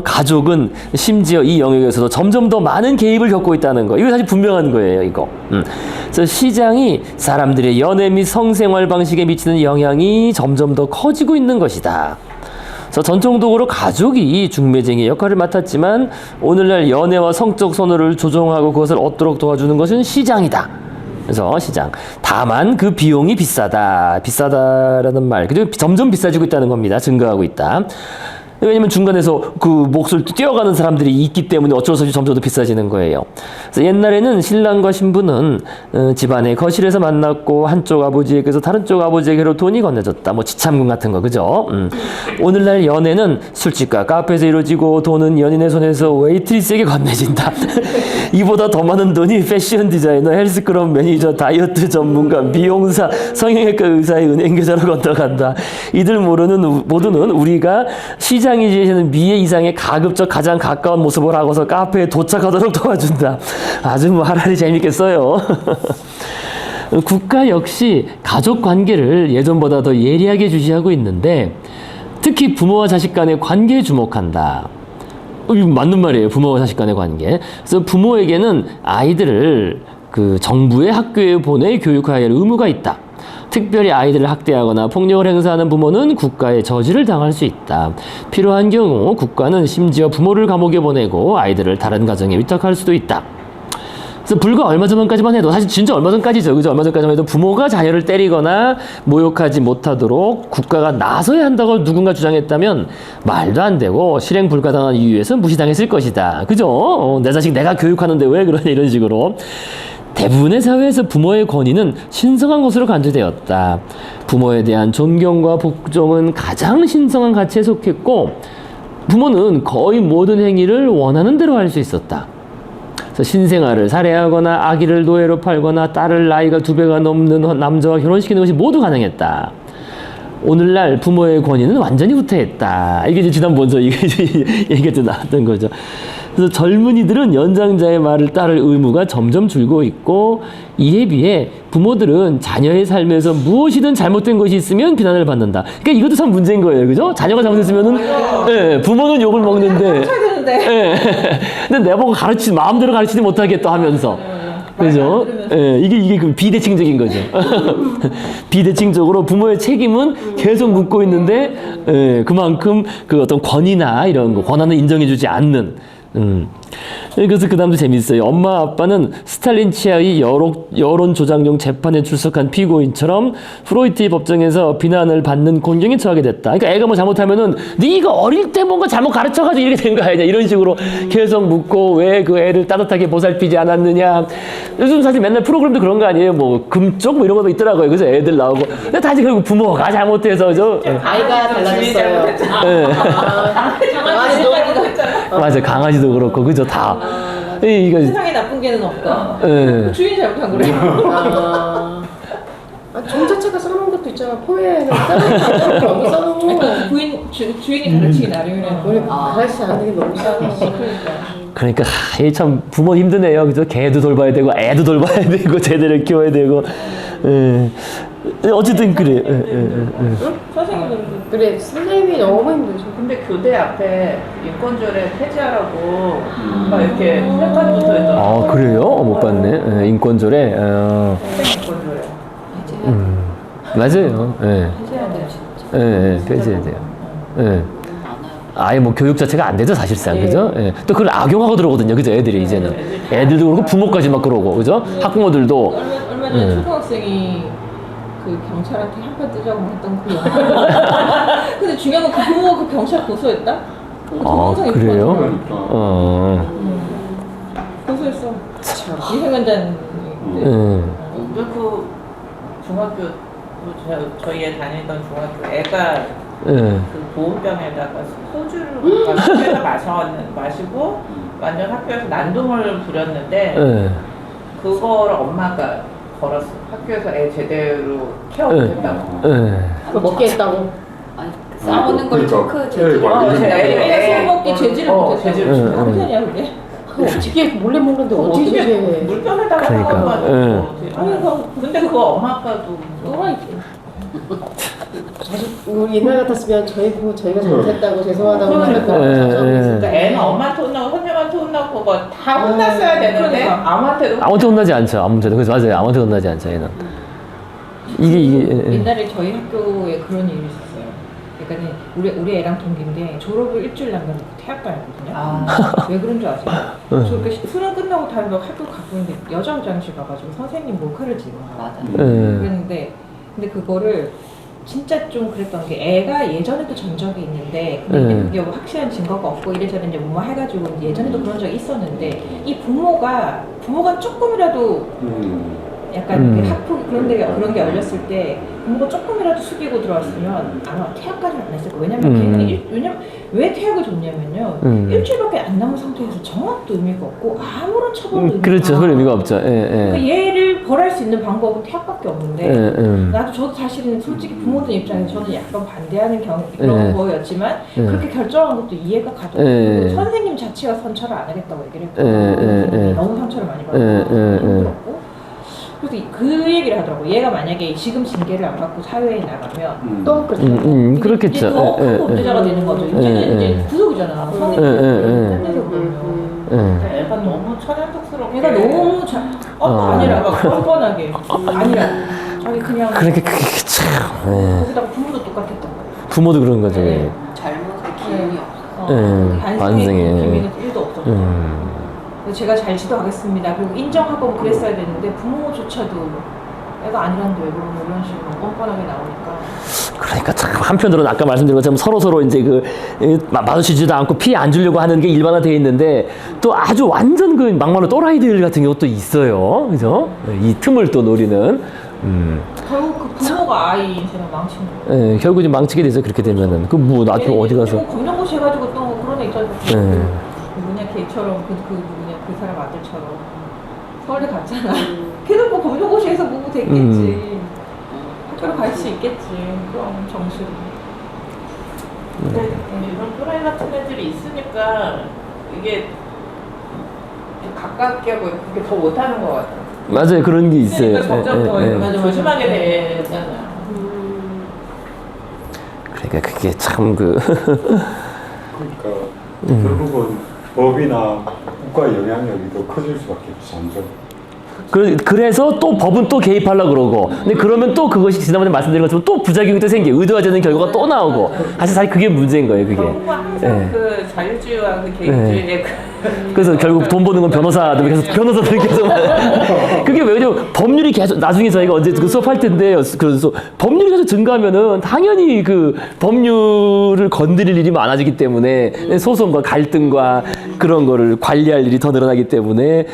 [SPEAKER 1] 가족은 심지어 이 영역에서도 점점 더 많은 개입을 겪고 있다는 거. 이거 사실 분명한 거예요, 이거. 그래서 시장이 사람들의 연애 및 성생활 방식에 미치는 영향이 점점 더 커지고 있는 것이다. 전통적으로 가족이 중매쟁이의 역할을 맡았지만 오늘날 연애와 성적 선호를 조종하고 그것을 얻도록 도와주는 것은 시장이다. 그래서 시장. 다만 그 비용이 비싸다라는 말. 그리고 점점 비싸지고 있다는 겁니다. 증가하고 있다. 왜냐면 중간에서 그 몫을 뛰어가는 사람들이 있기 때문에 어쩔 수 없이 점점 더 비싸지는 거예요. 그래서 옛날에는 신랑과 신부는 집안의 거실에서 만났고 한쪽 아버지에게서 다른 쪽 아버지에게로 돈이 건네졌다. 뭐 지참금 같은 거, 그죠? 오늘날 연애는 술집과 카페에서 이루어지고 돈은 연인의 손에서 웨이트리스에게 건네진다. 이보다 더 많은 돈이 패션 디자이너, 헬스클럽 매니저, 다이어트 전문가, 미용사, 성형외과 의사의 은행계좌로 건너간다. 이들 모두는 우리가 시장이 제시하는 미래 이상의 가급적 가장 가까운 모습을 하고서 카페에 도착하도록 도와준다. 아주 뭐 하라리 재밌겠어요. 국가 역시 가족 관계를 예전보다 더 예리하게 주시하고 있는데 특히 부모와 자식 간의 관계에 주목한다. 이거 맞는 말이에요. 부모와 자식 간의 관계. 그래서 부모에게는 아이들을 그 정부의 학교에 보내 교육해야 할 의무가 있다. 특별히 아이들을 학대하거나 폭력을 행사하는 부모는 국가의 저지를 당할 수 있다. 필요한 경우 국가는 심지어 부모를 감옥에 보내고 아이들을 다른 가정에 위탁할 수도 있다. 그래서 불과 얼마 전까지만 해도 사실 진짜 얼마 전까지죠. 그죠? 얼마 전까지만 해도 부모가 자녀를 때리거나 모욕하지 못하도록 국가가 나서야 한다고 누군가 주장했다면 말도 안 되고 실행 불가능한 이유에서 무시당했을 것이다. 그죠? 내 자식 내가 교육하는데 왜 그러냐 이런 식으로. 대부분의 사회에서 부모의 권위는 신성한 것으로 간주되었다. 부모에 대한 존경과 복종은 가장 신성한 가치에 속했고 부모는 거의 모든 행위를 원하는 대로 할 수 있었다. 그래서 신생아를 살해하거나 아기를 노예로 팔거나 딸을 나이가 2배가 넘는 남자와 결혼시키는 것이 모두 가능했다. 오늘날 부모의 권위는 완전히 후퇴했다. 이게 이제 지난번에 얘기가 나왔던 거죠. 그래서 젊은이들은 연장자의 말을 따를 의무가 점점 줄고 있고 이에 비해 부모들은 자녀의 삶에서 무엇이든 잘못된 것이 있으면 비난을 받는다. 그러니까 이것도 참 문제인 거예요. 그죠? 자녀가 잘못했으면은 예, 부모는 욕을 먹는데 예, 근데 내보고 마음대로 가르치지 못하겠다 하면서 그죠? 예, 이게 그 비대칭적인 거죠. 비대칭적으로 부모의 책임은 계속 묻고 있는데 예, 그만큼 그 어떤 권위나 이런 거 권한을 인정해주지 않는. 그래서 그 다음도 재밌어요. 엄마 아빠는 스탈린 치하의 여론 조작용 재판에 출석한 피고인처럼 프로이트 법정에서 비난을 받는 곤경에 처하게 됐다. 그러니까 애가 뭐 잘못하면은 네가 어릴 때 뭔가 잘못 가르쳐가지고 이렇게 된 거 아니냐 이런 식으로 계속 묻고 왜 그 애를 따뜻하게 보살피지 않았느냐. 요즘 사실 맨날 프로그램도 그런 거 아니에요. 뭐 금쪽 뭐 이런 것도 있더라고요. 그래서 애들 나오고 근데 다시 결국 부모가 잘못해서
[SPEAKER 3] 아이가 달라졌어요.
[SPEAKER 1] 맞아 강아지도 그렇고 그죠 다. 이거
[SPEAKER 2] 세상에 나쁜 개는 없다.
[SPEAKER 1] 예.
[SPEAKER 2] 주인이 잘못한 거래.
[SPEAKER 3] 종 자체가 써놓은 것도 있잖아. 포에는 써놓고 써놓고
[SPEAKER 2] 주인이 가르치기 나름이라는
[SPEAKER 3] 우리
[SPEAKER 2] 거.
[SPEAKER 3] 가르치지 않는 게 너무 싸워.
[SPEAKER 1] 그러니까 참 부모 힘드네요. 그죠? 개도 돌봐야 되고 애도 돌봐야 되고 제대로 키워야 되고. 예. 어쨌든 그래.
[SPEAKER 2] 선생님은
[SPEAKER 3] 그래 선생님이 너무 힘들죠.
[SPEAKER 5] 근데 교대 앞에 인권조례 폐지하라고 막 이렇게 플래카드 붙어있더라고요.
[SPEAKER 1] 아 그래요? 못 봤네. 예, 인권조례.
[SPEAKER 5] 학생 인권조례.
[SPEAKER 1] 맞아요. 예.
[SPEAKER 6] 해줘야 돼요 진짜.
[SPEAKER 1] 예, 폐지해야 돼요. 예. 아예 뭐 교육 자체가 안 되죠 사실상 그죠? 예. 또 그걸 악용하고 들어오거든요 그죠 애들이 이제는 애들도 그렇고 부모까지 막 그러고 그죠? 학부모들도
[SPEAKER 2] 얼마 전에 초등학생이 그 경찰한테 한판 뜨자고 했던 그 영화. 근데 중요한 건 그 부모가 그 경찰 고소했다? 그
[SPEAKER 1] 아
[SPEAKER 2] 동영상이
[SPEAKER 1] 그래요?
[SPEAKER 2] 있거든. 고소했어. 미성년자인데.
[SPEAKER 5] 왜 그 중학교 저희 애 다니던 중학교 애가 그 보온병에다가 소주를 학교에서 마시고 완전 학교에서 난동을 부렸는데 그거를 엄마가 걸었어. 학교에서 애 제대로 케어 못했다고.
[SPEAKER 3] 그거 먹게 했다고.
[SPEAKER 6] 아니 싸우는 걸
[SPEAKER 4] 그러니까
[SPEAKER 6] 체크
[SPEAKER 2] 애가 술 먹기 제지를 못했다고. 무슨이야 그게?
[SPEAKER 3] 어떻게 몰래 먹는데 어떻게 해?
[SPEAKER 5] 물병에다가
[SPEAKER 1] 그러니까.
[SPEAKER 5] 사가지고. 근데 그거 엄마 아빠도
[SPEAKER 2] 또라이지.
[SPEAKER 3] 우리 옛날 같았으면 저희가 잘못했다고 죄송하다고
[SPEAKER 5] 그러니까.
[SPEAKER 3] 말했다고.
[SPEAKER 5] 그러니까 애는 엄마한테 혼나고 선생님한테 혼나고 그거 다 혼났어야 되는데
[SPEAKER 2] 그러니까.
[SPEAKER 5] 아무한테도
[SPEAKER 1] 아무한테 혼나지 않죠 아무한테도 그래서 맞아요 아무한테 혼나지 않죠 얘는 이게
[SPEAKER 2] 옛날에 저희 학교에 그런 일이 있었어요. 그러니까 우리 애랑 동기인데 졸업을 일주일 남겨놓고 퇴학당했거든요. 왜 그런 줄 아세요? 그러니까 수능 끝나고 다른 학교 가고 있는데 여자 화장실 가가지고 선생님 몰카를 찍은 거야.
[SPEAKER 6] 맞아.
[SPEAKER 2] 그랬는데 근데 그거를 진짜 좀 그랬던 게 애가 예전에도 전적이 있는데 근데 이제 그게 뭐 확실한 증거가 없고 이래저래 이제 뭐 해가지고 이제 예전에도 그런 적이 있었는데 이 부모가 조금이라도 약간 학폭 그런 게 열렸을 때 부모가 조금이라도 숙이고 들어왔으면 아마 퇴학까지는 안 했을 거예요. 왜냐면 왜 퇴학을 줬냐면요. 일주일밖에 안 남은 상태에서 정학도 의미가 없고 아무런 처벌도 의미가
[SPEAKER 1] 그렇죠 그 의미가 없죠
[SPEAKER 2] 그러니까 얘를 벌할 수 있는 방법은 퇴학밖에 없는데 저도 사실은 솔직히 부모들 입장에서 저는 약간 반대하는 그런 거였지만 그렇게 결정한 것도 이해가 가더라고요. 선생님 자체가 선처를 안 하겠다고 얘기를 했거든요. 너무 상처를 많이 받아서 힘들었고 그래서 그 얘기를 하더라고. 얘가 만약에 지금 징계를 안 받고 사회에 나가면
[SPEAKER 3] 또 그렇죠.
[SPEAKER 1] 그렇겠죠.
[SPEAKER 2] 이제 더 큰 범죄자가 되는 거죠. 이제는 이제 구속이잖아. 성인 딴데서 보면.
[SPEAKER 5] 애가 너무 천연덕스럽게.
[SPEAKER 2] 얘가 너무 아니라 막 뻔뻔하게 아니라 자기 그냥
[SPEAKER 1] 그러니까 그게 참.
[SPEAKER 2] 거기다가 부모도 똑같았던 거예요.
[SPEAKER 1] 부모도 그런 거죠.
[SPEAKER 2] 네.
[SPEAKER 6] 잘못의 기운이 없어.
[SPEAKER 2] 반성의
[SPEAKER 1] 반성에.
[SPEAKER 2] 기미는 1도 없었죠. 그래서 제가 잘 지도하겠습니다. 그리고 인정하고 그랬어야 되는데 부모조차도 애가 아니란데 왜 그러는 이런 식으로 뻔뻔하게 나오니까.
[SPEAKER 1] 그러니까 참 한편으로는 아까 말씀드린 것처럼 서로 이제 마주치지도 않고 피해 안 주려고 하는 게 일반화되어 있는데 또 아주 완전 그 막말로 또라이들 같은 경우도 있어요. 그죠? 이 틈을 또 노리는.
[SPEAKER 2] 결국 그 부모가 아이 인생을 망치는 거예요.
[SPEAKER 1] 예, 결국 좀 망치게 되죠. 그렇게 되면은. 나중에 어디 가서.
[SPEAKER 2] 검정고시 해가지고 또 그런 애 있잖아요.
[SPEAKER 1] 예.
[SPEAKER 2] 누구냐 걔처럼 그 누구냐 그 사람 아들처럼 서울대 갔잖아. 걔는 뭐 검정고시에서 뭐 됐겠지. 학교로 갈 수 있겠지. 그럼 정신.
[SPEAKER 5] 이런 또라이 같은 애들이 있으니까 이게 가깝게 하고 그게 더 못하는 것 같아요.
[SPEAKER 1] 맞아요. 그런 게 있어요.
[SPEAKER 5] 그러니까 점점 더 조심하게 되잖아요.
[SPEAKER 1] 그러니까 그게 참
[SPEAKER 4] 그러니까 결국은 법이나 국가의 영향력이 더 커질 수밖에 없어. 점점.
[SPEAKER 1] 그래서 또 법은 또 개입하려고 그러고. 근데 그러면 또 그것이 지난번에 말씀드린 것처럼 또 부작용이 또 생겨요. 의도하지 않은 결과가 또 나오고. 사실 그게 문제인 거예요, 그게.
[SPEAKER 5] 항상 그 자유주의와 그 개인주의의
[SPEAKER 1] 그래서 결국 돈 버는 건 변호사들 계속 그게 왜냐면 법률이 계속 나중에 저희가 언제 그 수업할 텐데 그래서 법률이 계속 증가하면은 당연히 그 법률을 건드릴 일이 많아지기 때문에 소송과 갈등과 그런 거를 관리할 일이 더 늘어나기 때문에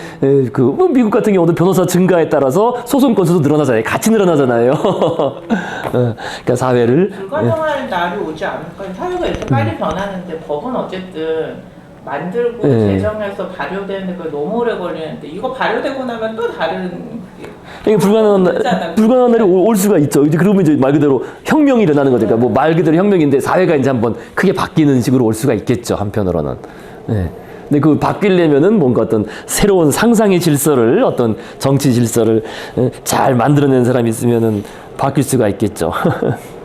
[SPEAKER 1] 뭐 미국 같은 경우도 변호사 증가에 따라서 소송 건수도 늘어나잖아요. 같이 늘어나잖아요. 그러니까 사회를
[SPEAKER 5] 불가능한 날이 오지 않을까. 사회가 이렇게 빨리 변하는데 법은 어쨌든 만들고 제정해서 발효되는데 그게 너무 오래 걸리는데 이거 발효되고 나면 또 다른
[SPEAKER 1] 불가능한 날이 올 수가 있죠. 이제 그러면 이제 말 그대로 혁명이 일어나는 거죠. 그러니까 뭐 말 그대로 혁명인데 사회가 이제 한번 크게 바뀌는 식으로 올 수가 있겠죠. 한편으로는. 근데 그 바뀌려면은 뭔가 어떤 새로운 상상의 질서를 어떤 정치 질서를 잘 만들어낸 사람이 있으면은 바뀔 수가 있겠죠.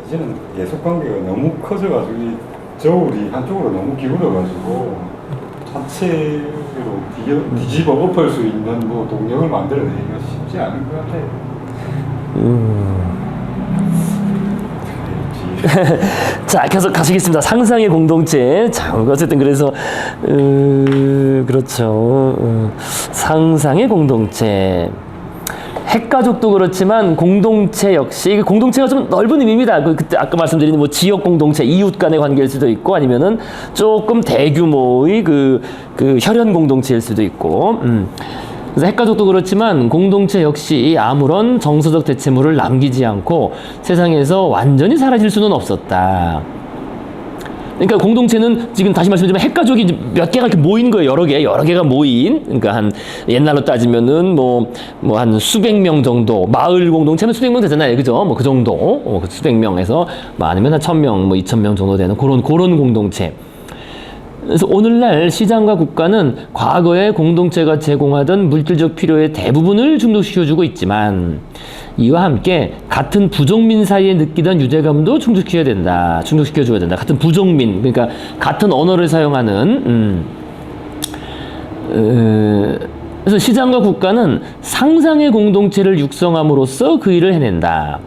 [SPEAKER 4] 이제는 예속 관계가 너무 커져가지고 저울이 한쪽으로 너무 기울어가지고 자체로 뒤집어 엎을 수 있는 뭐 동력을 만들어내기가 쉽지 않은 것 같아요.
[SPEAKER 1] 자, 계속 가시겠습니다. 상상의 공동체. 자, 어쨌든 그래서 그렇죠. 상상의 공동체. 핵가족도 그렇지만 공동체 역시 공동체가 좀 넓은 의미입니다. 그때 아까 말씀드린 뭐 지역 공동체, 이웃 간의 관계일 수도 있고 아니면은 조금 대규모의 그 혈연 공동체일 수도 있고. 그래서 핵가족도 그렇지만 공동체 역시 아무런 정서적 대체물을 남기지 않고 세상에서 완전히 사라질 수는 없었다. 그러니까 공동체는 지금 다시 말씀드리면 핵가족이 몇 개가 이렇게 모인 거예요. 여러 개가 모인. 그러니까 한 옛날로 따지면은 뭐 한 수백 명 정도. 마을 공동체는 수백 명 되잖아요. 그죠? 뭐 그 정도. 수백 명에서 뭐 아니면 한 1000명, 뭐 2000명 정도 되는 그런 공동체. 그래서 오늘날 시장과 국가는 과거에 공동체가 제공하던 물질적 필요의 대부분을 충족시켜주고 있지만 이와 함께 같은 부족민 사이에 느끼던 유대감도 충족시켜줘야 된다. 같은 부족민, 그러니까 같은 언어를 사용하는 그래서 시장과 국가는 상상의 공동체를 육성함으로써 그 일을 해낸다.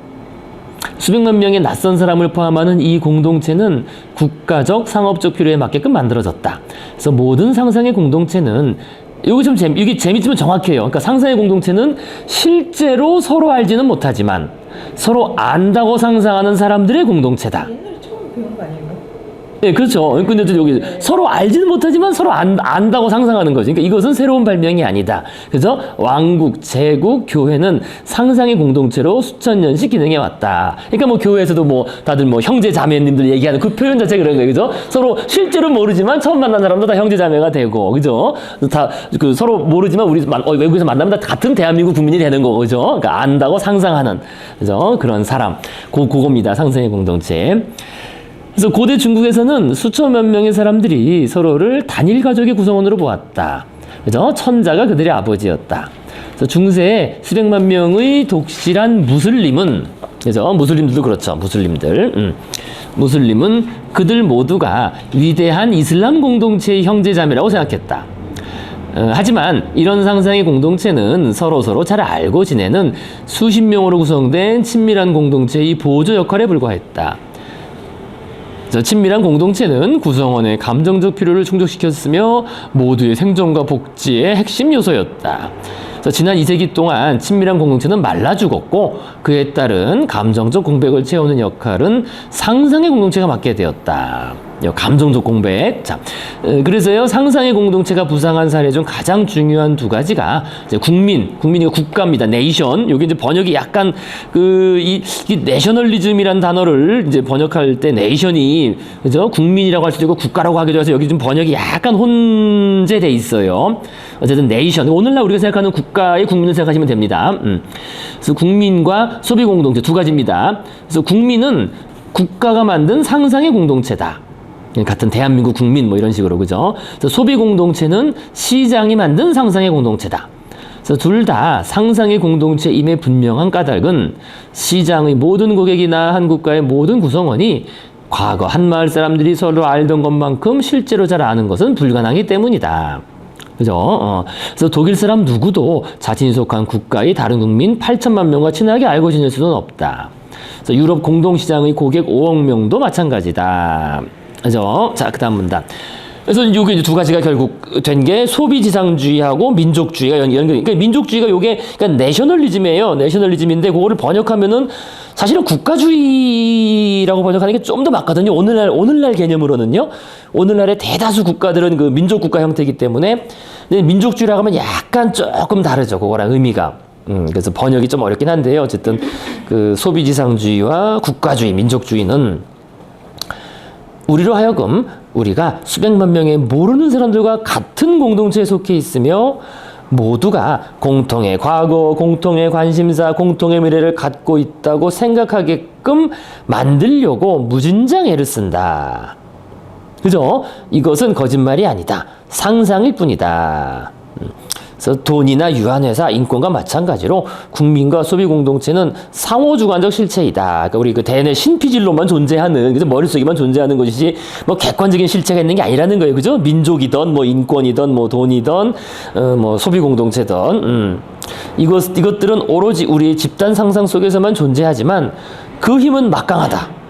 [SPEAKER 1] 수백만 명의 낯선 사람을 포함하는 이 공동체는 국가적, 상업적 필요에 맞게끔 만들어졌다. 그래서 모든 상상의 공동체는 이게 재밌지만 정확해요. 그러니까 상상의 공동체는 실제로 서로 알지는 못하지만 서로 안다고 상상하는 사람들의 공동체다.
[SPEAKER 2] 옛날에 처음 배운 거 아니에요?
[SPEAKER 1] 네, 그렇죠. 근데 여기 서로 알지는 못하지만 서로 안다고 상상하는 거죠. 그러니까 이것은 새로운 발명이 아니다. 그래서 왕국, 제국, 교회는 상상의 공동체로 수천 년씩 기능해 왔다. 그러니까 뭐 교회에서도 뭐 다들 뭐 형제 자매님들 얘기하는 그 표현 자체가 그런 거예요. 그죠? 서로 실제로 모르지만 처음 만난 사람도 다 형제 자매가 되고, 그죠? 다 그 서로 모르지만 우리 외국에서 만나면 다 같은 대한민국 국민이 되는 거고, 그죠? 그러니까 안다고 상상하는, 그죠? 그런 사람. 그겁니다. 상상의 공동체. 그래서 고대 중국에서는 수천만 명의 사람들이 서로를 단일 가족의 구성원으로 보았다. 그죠? 천자가 그들의 아버지였다. 그래서 중세에 수백만 명의 독실한 무슬림은, 그죠? 무슬림들도 그렇죠. 무슬림들. 무슬림은 그들 모두가 위대한 이슬람 공동체의 형제자매라고 생각했다. 하지만 이런 상상의 공동체는 서로서로 잘 알고 지내는 수십 명으로 구성된 친밀한 공동체의 보조 역할에 불과했다. 친밀한 공동체는 구성원의 감정적 필요를 충족시켰으며 모두의 생존과 복지의 핵심 요소였다. 지난 2세기 동안 친밀한 공동체는 말라 죽었고 그에 따른 감정적 공백을 채우는 역할은 상상의 공동체가 맡게 되었다. 감정적 공백. 자, 그래서요 상상의 공동체가 부상한 사례 중 가장 중요한 두 가지가 이제 국민이가 국가입니다. 네이션. 여기 이제 번역이 약간 이 내셔널리즘이란 단어를 이제 번역할 때 네이션이 그죠 국민이라고 할 수도 있고 국가라고 하기도 해서 여기 좀 번역이 약간 혼재돼 있어요. 어쨌든 네이션. 오늘날 우리가 생각하는 국가의 국민을 생각하시면 됩니다. 그래서 국민과 소비 공동체 두 가지입니다. 그래서 국민은 국가가 만든 상상의 공동체다. 같은 대한민국 국민 뭐 이런 식으로 그죠? 그래서 소비 공동체는 시장이 만든 상상의 공동체다. 그래서 둘 다 상상의 공동체임의 분명한 까닭은 시장의 모든 고객이나 한 국가의 모든 구성원이 과거 한 마을 사람들이 서로 알던 것만큼 실제로 잘 아는 것은 불가능하기 때문이다. 그죠? 그래서 독일 사람 누구도 자신이 속한 국가의 다른 국민 8천만 명과 친하게 알고 지낼 수는 없다. 그래서 유럽 공동시장의 고객 5억 명도 마찬가지다. 그죠? 자, 그 다음 문단. 그래서 요게 이제 두 가지가 결국 된 게 소비지상주의하고 민족주의가 연결이. 그러니까 민족주의가 요게 그러니까 내셔널리즘이에요. 내셔널리즘인데 그거를 번역하면은 사실은 국가주의라고 번역하는 게 좀 더 맞거든요. 오늘날 개념으로는요. 오늘날의 대다수 국가들은 그 민족국가 형태이기 때문에 근데 민족주의라고 하면 약간 조금 다르죠. 그거랑 의미가. 그래서 번역이 좀 어렵긴 한데요. 어쨌든 그 소비지상주의와 국가주의, 민족주의는 우리로 하여금 우리가 수백만 명의 모르는 사람들과 같은 공동체에 속해 있으며 모두가 공통의 과거, 공통의 관심사, 공통의 미래를 갖고 있다고 생각하게끔 만들려고 무진장 애를 쓴다. 그죠? 이것은 거짓말이 아니다. 상상일 뿐이다. 그래서 돈이나 유한회사, 인권과 마찬가지로 국민과 소비 공동체는 상호주관적 실체이다. 그러니까 우리 그 대내 신피질로만 존재하는, 그죠? 머릿속에만 존재하는 것이지, 뭐 객관적인 실체가 있는 게 아니라는 거예요. 그죠? 민족이든, 뭐 인권이든, 뭐 돈이든, 뭐 소비 공동체든, 이것들은 오로지 우리의 집단 상상 속에서만 존재하지만 그 힘은 막강하다.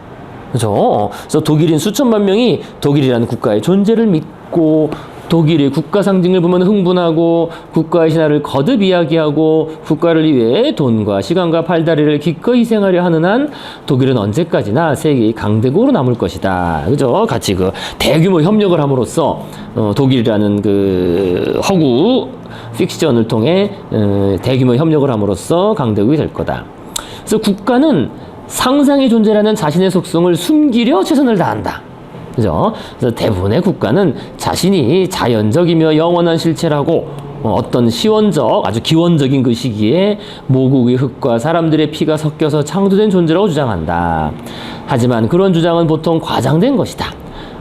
[SPEAKER 1] 그죠? 그래서 독일인 수천만 명이 독일이라는 국가의 존재를 믿고 독일의 국가 상징을 보면 흥분하고 국가의 신화를 거듭 이야기하고 국가를 위해 돈과 시간과 팔다리를 기꺼이 희생하려 하는 한 독일은 언제까지나 세계의 강대국으로 남을 것이다. 그죠? 같이 그 대규모 협력을 함으로써 독일이라는 그 허구 픽션을 통해 대규모 협력을 함으로써 강대국이 될 거다. 그래서 국가는 상상의 존재라는 자신의 속성을 숨기려 최선을 다한다. 그죠? 그래서 대부분의 국가는 자신이 자연적이며 영원한 실체라고 어떤 시원적, 아주 기원적인 그 시기에 모국의 흙과 사람들의 피가 섞여서 창조된 존재라고 주장한다. 하지만 그런 주장은 보통 과장된 것이다.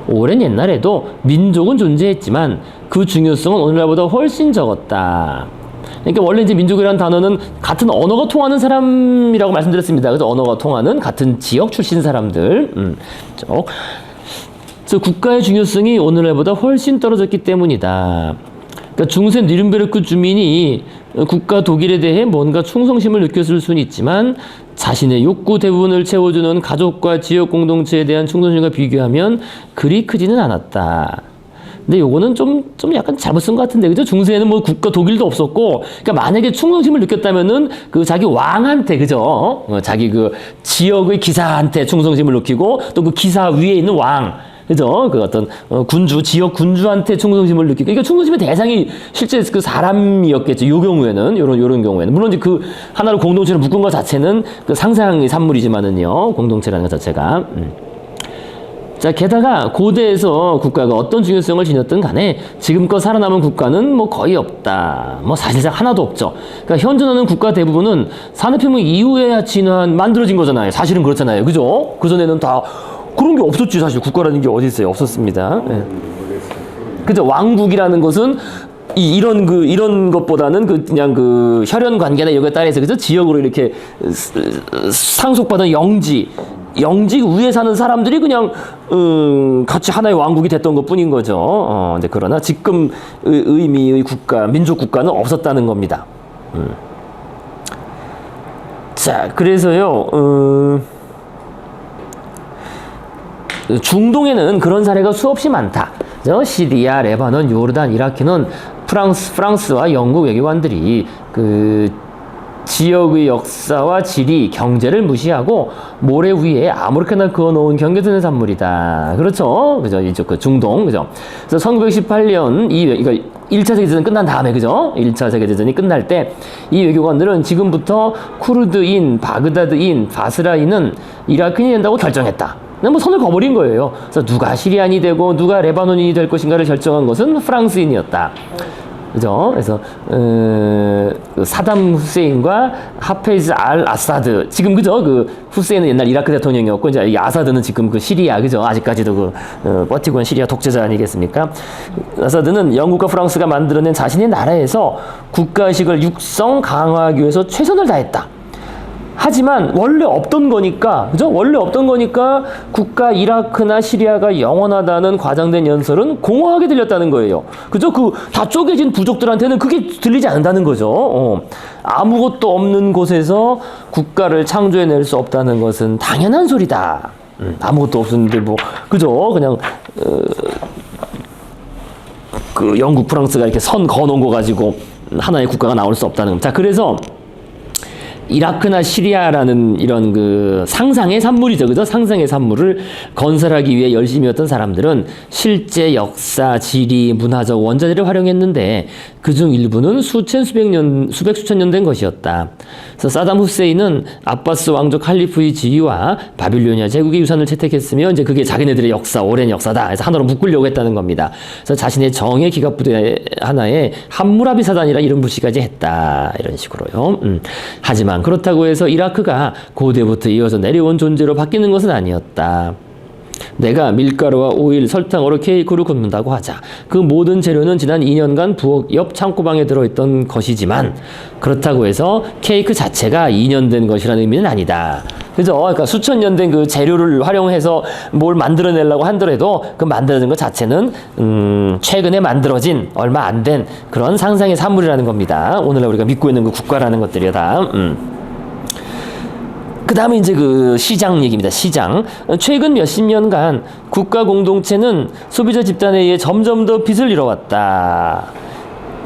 [SPEAKER 1] 오랜 옛날에도 민족은 존재했지만 그 중요성은 오늘날보다 훨씬 적었다. 그러니까 원래 이제 민족이라는 단어는 같은 언어가 통하는 사람이라고 말씀드렸습니다. 그래서 언어가 통하는 같은 지역 출신 사람들. 그래서 국가의 중요성이 오늘날보다 훨씬 떨어졌기 때문이다. 그러니까 중세 뉘른베르크 주민이 국가 독일에 대해 뭔가 충성심을 느꼈을 수는 있지만 자신의 욕구 대부분을 채워주는 가족과 지역 공동체에 대한 충성심과 비교하면 그리 크지는 않았다. 근데 요거는 좀 약간 잘못 쓴 것 같은데, 그죠? 중세에는 뭐 국가 독일도 없었고, 그러니까 만약에 충성심을 느꼈다면은 그 자기 왕한테, 그죠? 자기 그 지역의 기사한테 충성심을 느끼고 또 그 기사 위에 있는 왕, 그죠? 그 어떤 군주, 지역 군주한테 충성심을 느끼고, 그러니까 충성심의 대상이 실제 그 사람이었겠죠. 요 경우에는, 요런 경우에는. 물론 이제 그 하나로 공동체로 묶은 것 자체는 그 상상의 산물이지만은요, 공동체라는 것 자체가. 자, 게다가 고대에서 국가가 어떤 중요성을 지녔든 간에 지금껏 살아남은 국가는 뭐 거의 없다. 뭐 사실상 하나도 없죠. 그러니까 현존하는 국가 대부분은 산업혁명 이후에야 만들어진 거잖아요. 사실은 그렇잖아요. 그죠? 그전에는 다 그런 게 없었지. 사실 국가라는 게 어디 있어요? 없었습니다. 네. 그죠? 왕국이라는 것은 이런 것보다는 그냥 그 혈연 관계나 이런 것에 따라서 그죠? 지역으로 이렇게 상속받은 영지 위에 사는 사람들이 그냥 같이 하나의 왕국이 됐던 것뿐인 거죠. 이제 그러나 지금 의미의 국가, 민족 국가는 없었다는 겁니다. 자, 그래서요. 중동에는 그런 사례가 수없이 많다. 시리아, 레바논, 요르단, 이라크는 프랑스와 영국 외교관들이 그 지역의 역사와 지리, 경제를 무시하고 모래 위에 아무렇게나 그어놓은 경계선의 산물이다. 그렇죠? 그죠? 이쪽 그 중동, 그죠? 그래서 1918년 그러니까 1차 세계대전 끝난 다음에, 그죠? 1차 세계대전이 끝날 때 이 외교관들은 지금부터 쿠르드인, 바그다드인, 바스라인은 이라크인이 된다고 결정했다. 뭐 선을 그어버린 거예요. 그래서 누가 시리안이 되고 누가 레바논인이 될 것인가를 결정한 것은 프랑스인이었다. 그죠? 그래서 사담 후세인과 하페즈 알 아사드, 지금 그죠? 그 후세인은 옛날 이라크 대통령이었고 이제 이 아사드는 지금 그 시리아, 그죠? 아직까지도 버티고 있는 시리아 독재자 아니겠습니까? 아사드는 영국과 프랑스가 만들어낸 자신의 나라에서 국가의식을 육성 강화하기 위해서 최선을 다했다. 하지만 원래 없던 거니까, 그죠? 원래 없던 거니까 국가 이라크나 시리아가 영원하다는 과장된 연설은 공허하게 들렸다는 거예요. 그죠? 그 다 쪼개진 부족들한테는 그게 들리지 않는다는 거죠. 아무것도 없는 곳에서 국가를 창조해낼 수 없다는 것은 당연한 소리다. 아무것도 없었는데 뭐, 그죠? 그냥 그 영국, 프랑스가 이렇게 선 그어놓은 거 가지고 하나의 국가가 나올 수 없다는 겁니다. 자, 그래서 이라크나 시리아라는 이런 그 상상의 산물이죠. 그죠? 상상의 산물을 건설하기 위해 열심히 했던 사람들은 실제 역사, 지리, 문화적 원자재를 활용했는데 그중 일부는 수천 년 된 것이었다. 그래서 사담 후세인은 아바스 왕족 칼리프의 지위와 바빌로니아 제국의 유산을 채택했으며 이제 그게 자기네들의 역사, 오랜 역사다. 그래서 하나로 묶으려고 했다는 겁니다. 그래서 자신의 정예 기갑부대 하나에 함무라비 사단이라 이름 붙이기까지 했다. 이런 식으로요. 하지만 그렇다고 해서 이라크가 고대부터 이어서 내려온 존재로 바뀌는 것은 아니었다. 내가 밀가루와 오일, 설탕으로 케이크를 굽는다고 하자. 그 모든 재료는 지난 2년간 부엌 옆 창고방에 들어있던 것이지만 그렇다고 해서 케이크 자체가 2년 된 것이라는 의미는 아니다. 그죠? 그러니까 수천 년 된 그 재료를 활용해서 뭘 만들어내려고 한더라도 그 만들어진 것 자체는 최근에 만들어진 얼마 안 된 그런 상상의 산물이라는 겁니다. 오늘날 우리가 믿고 있는 그 국가라는 것들이요 다. 그 다음에 이제 그 시장 얘기입니다. 시장. 최근 몇십 년간 국가 공동체는 소비자 집단에 의해 점점 더 빚을 잃어왔다.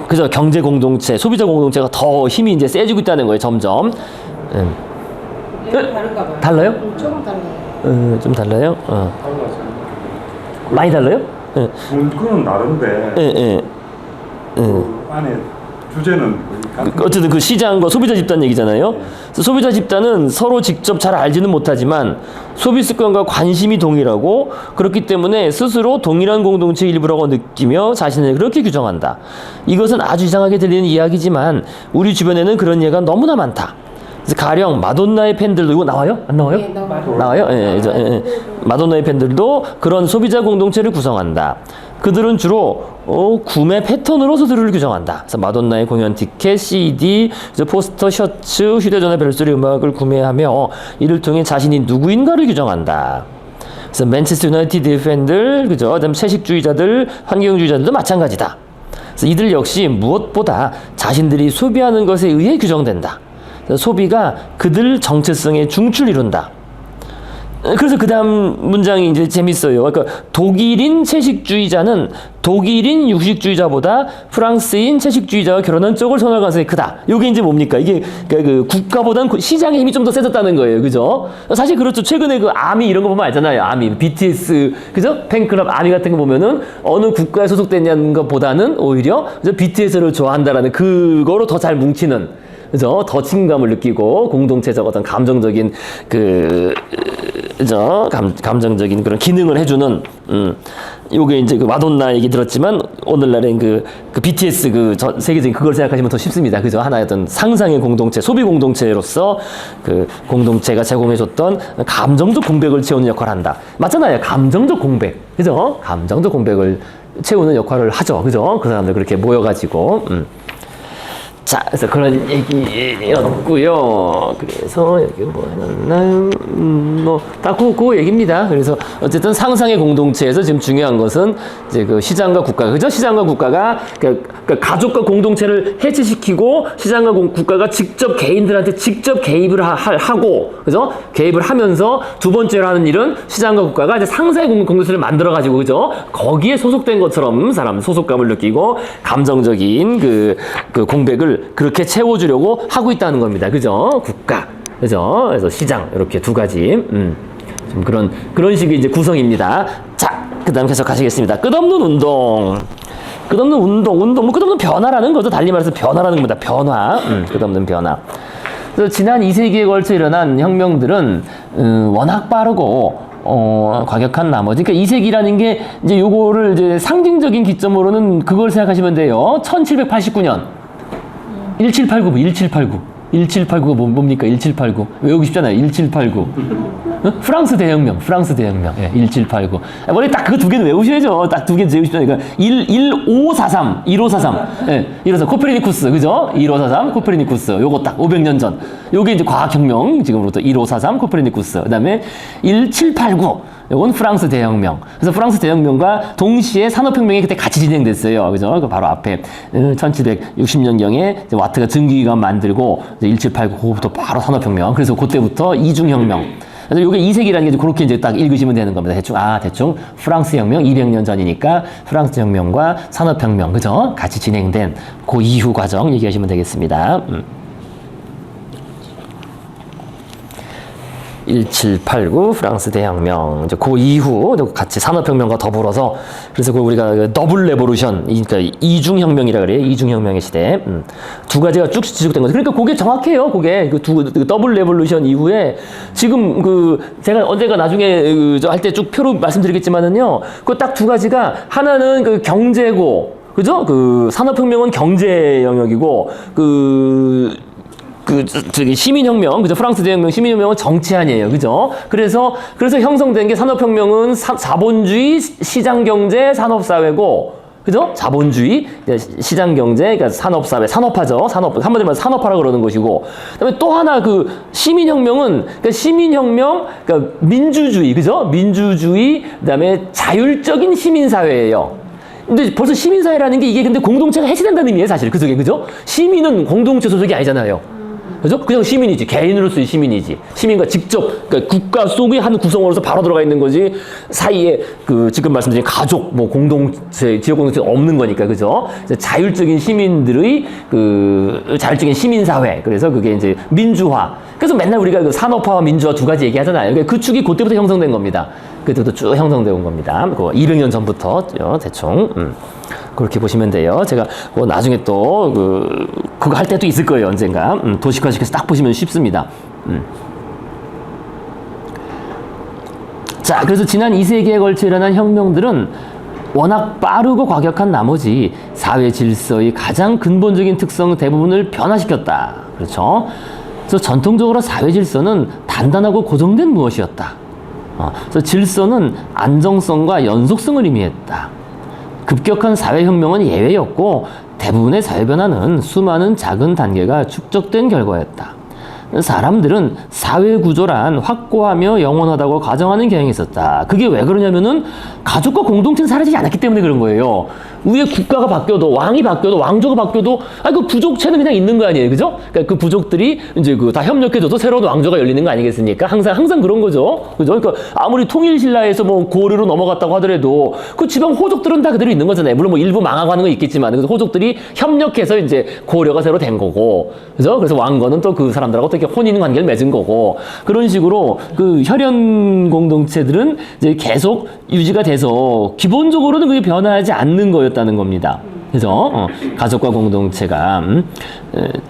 [SPEAKER 1] 그죠? 경제 공동체, 소비자 공동체가 더 힘이 이제 세지고 있다는 거예요. 점점.
[SPEAKER 2] 다른가 봐요.
[SPEAKER 1] 달라요?
[SPEAKER 3] 조금 달라요.
[SPEAKER 1] 좀 달라요?
[SPEAKER 4] 달라서
[SPEAKER 1] 많이 달라요?
[SPEAKER 4] 문구는 다른데 그 안에 주제는 거의 같은
[SPEAKER 1] 어쨌든 그 시장과 소비자 집단 얘기잖아요. 그래서 소비자 집단은 서로 직접 잘 알지는 못하지만 소비 습관과 관심이 동일하고 그렇기 때문에 스스로 동일한 공동체의 일부라고 느끼며 자신을 그렇게 규정한다. 이것은 아주 이상하게 들리는 이야기지만 우리 주변에는 그런 예가 너무나 많다. 그래서 가령 마돈나의 팬들도 이거 나와요? 안 나와요?
[SPEAKER 3] 네, 나와요.
[SPEAKER 1] 나와요? 예. 마돈나의 팬들도 그런 소비자 공동체를 구성한다. 그들은 주로 구매 패턴으로 스스로를 규정한다. 그래서 마돈나의 공연 티켓, CD, 포스터, 셔츠, 휴대전화, 벨소리, 음악을 구매하며 이를 통해 자신이 누구인가를 규정한다. 그래서 맨체스터 유나이티드 팬들, 그죠? 그다음 채식주의자들, 환경주의자들도 마찬가지다. 그래서 이들 역시 무엇보다 자신들이 소비하는 것에 의해 규정된다. 소비가 그들 정체성의 중추를 이룬다. 그래서 그 다음 문장이 이제 재밌어요. 그러니까 독일인 채식주의자는 독일인 육식주의자보다 프랑스인 채식주의자와 결혼한 쪽을 선호할 가능성이 크다. 이게 이제 뭡니까? 이게 그 국가보다는 시장의 힘이 좀 더 세졌다는 거예요. 그죠? 사실 그렇죠. 최근에 그 아미 이런 거 보면 알잖아요. 아미, BTS, 그죠? 팬클럽 아미 같은 거 보면은 어느 국가에 소속됐냐는 것보다는 오히려 BTS를 좋아한다라는 그거로 더 잘 뭉치는, 그죠? 더 친감을 느끼고 공동체적 어떤 감정적인 감정적인 그런 기능을 해주는, 요게 이제 그 마돈나 얘기 들었지만 오늘날엔 그 BTS 전 세계적인 그걸 생각하시면 더 쉽습니다. 그죠? 하나의 어떤 상상의 공동체, 소비 공동체로서 그 공동체가 제공해줬던 감정적 공백을 채우는 역할을 한다. 맞잖아요. 감정적 공백. 그죠? 감정적 공백을 채우는 역할을 하죠. 그죠? 그 사람들 그렇게 모여가지고. 자, 그래서 그런 얘기였고요. 그래서 여기 뭐 해놨나요? 다 그 얘기입니다. 그래서 어쨌든 상상의 공동체에서 지금 중요한 것은 이제 그 시장과 국가, 그죠? 시장과 국가가 그러니까 가족과 공동체를 해체시키고 시장과 국가가 직접 개인들한테 직접 개입을 하고, 그죠? 개입을 하면서 두 번째로 하는 일은 시장과 국가가 이제 상상의 공동체를 만들어가지고, 그죠? 거기에 소속된 것처럼 사람 소속감을 느끼고 감정적인 그 공백을 그렇게 채워주려고 하고 있다는 겁니다. 그죠? 국가, 그죠? 그래서 시장, 이렇게 두 가지. 좀 그런 식의 이제 구성입니다. 자, 그 다음 계속 가시겠습니다. 끝없는 운동. 끝없는 운동, 뭐 끝없는 변화라는 거죠. 달리 말해서 변화라는 겁니다. 변화. 끝없는 변화. 그래서 지난 2세기에 걸쳐 일어난 혁명들은, 워낙 빠르고, 과격한 나머지, 그러니까 2세기라는 게 이제 요거를 이제 상징적인 기점으로는 그걸 생각하시면 돼요. 1789년. 1789가 뭡니까? 1789. 외우기 쉽잖아요. 1789. 프랑스 대혁명. 예, 1789. 원래 딱 그 두 개는 외우셔야죠. 딱 두 개 외우기 쉽잖아요. 그러니까 1543. 예, 이래서 코페르니쿠스. 그죠? 1543 코페르니쿠스. 요거 딱 500년 전. 요게 이제 과학혁명. 지금으로부터 1543 코페르니쿠스. 그 다음에 1789. 요건 프랑스 대혁명. 그래서 프랑스 대혁명과 동시에 산업혁명이 그때 같이 진행됐어요. 그죠? 그 바로 앞에 1760년경에 와트가 증기기관 만들고 1789 그거부터 바로 산업혁명. 그래서 그때부터 이중혁명. 그래서 요게 2세기라는 게 그렇게 이제 딱 읽으시면 되는 겁니다. 대충 프랑스 혁명 200년 전이니까 프랑스 혁명과 산업혁명, 그죠? 같이 진행된 그 이후 과정 얘기하시면 되겠습니다. 1789 프랑스 대혁명, 이제 그 이후 같이 산업혁명과 더불어서, 그래서 그 우리가 더블 레보루션, 그러니까 이중혁명이라 그래요. 이중혁명의 시대. 두 가지가 쭉 지속된 거죠. 그러니까 그게 정확해요. 그게 그 더블 레보루션 이후에 지금 제가 언젠가 나중에 할 때 쭉 표로 말씀드리겠지만은요, 그 딱 두 가지가, 하나는 그 경제고, 그죠? 그 산업혁명은 경제 영역이고, 저기 시민혁명, 그죠? 프랑스 대혁명, 시민혁명은 정치안이에요. 그죠? 그래서 형성된 게 산업혁명은 자본주의, 시장경제, 산업사회고, 그죠? 자본주의, 시장경제, 그러니까 산업사회, 산업화죠. 한마디로 말해서 산업화라 그러는 것이고, 그 다음에 또 하나 시민혁명은, 그러니까 시민혁명, 그러니까 민주주의, 그죠? 민주주의, 그 다음에 자율적인 시민사회예요. 근데 벌써 시민사회라는 게 이게 근데 공동체가 해체된다는 의미예요, 사실. 그 속에, 그죠? 시민은 공동체 소속이 아니잖아요. 그죠? 그냥 시민이지. 개인으로서의 시민이지. 시민과 직접, 그러니까 국가 속의 한 구성원으로서 바로 들어가 있는 거지. 사이에 지금 말씀드린 가족, 뭐 공동체, 지역 공동체 없는 거니까, 그죠? 자율적인 시민들의 자율적인 시민사회. 그래서 그게 이제 민주화. 그래서 맨날 우리가 산업화와 민주화 두 가지 얘기하잖아요. 그러니까 그 축이 그때부터 형성된 겁니다. 그때부터 쭉 형성되어 온 겁니다. 200년 전부터 대충. 그렇게 보시면 돼요. 제가 나중에 또 그거 할 때도 있을 거예요. 언젠가. 도식화시켜서 딱 보시면 쉽습니다. 자, 그래서 지난 2세기에 걸쳐 일어난 혁명들은 워낙 빠르고 과격한 나머지 사회 질서의 가장 근본적인 특성 대부분을 변화시켰다. 그렇죠? 그래서 전통적으로 사회 질서는 단단하고 고정된 무엇이었다. 그래서 질서는 안정성과 연속성을 의미했다. 급격한 사회혁명은 예외였고 대부분의 사회 변화는 수많은 작은 단계가 축적된 결과였다. 사람들은 사회 구조란 확고하며 영원하다고 가정하는 경향이 있었다. 그게 왜 그러냐면은 가족과 공동체는 사라지지 않았기 때문에 그런 거예요. 위에 국가가 바뀌어도, 왕이 바뀌어도, 왕조가 바뀌어도, 그 부족체는 그냥 있는 거 아니에요. 그죠? 그러니까 그 부족들이 이제 다 협력해줘서 새로운 왕조가 열리는 거 아니겠습니까? 항상 그런 거죠. 그죠? 그러니까 아무리 통일신라에서 뭐 고려로 넘어갔다고 하더라도 그 지방 호족들은 다 그대로 있는 거잖아요. 물론 뭐 일부 망하고 하는 건 있겠지만, 그래서 호족들이 협력해서 이제 고려가 새로 된 거고, 그죠? 그래서 왕건은 또 그 사람들하고 어떻게 혼인 관계를 맺은 거고, 그런 식으로 혈연 공동체들은 이제 계속 유지가 돼서 기본적으로는 그게 변하지 않는 거였다는 겁니다. 그죠? 가족과 공동체가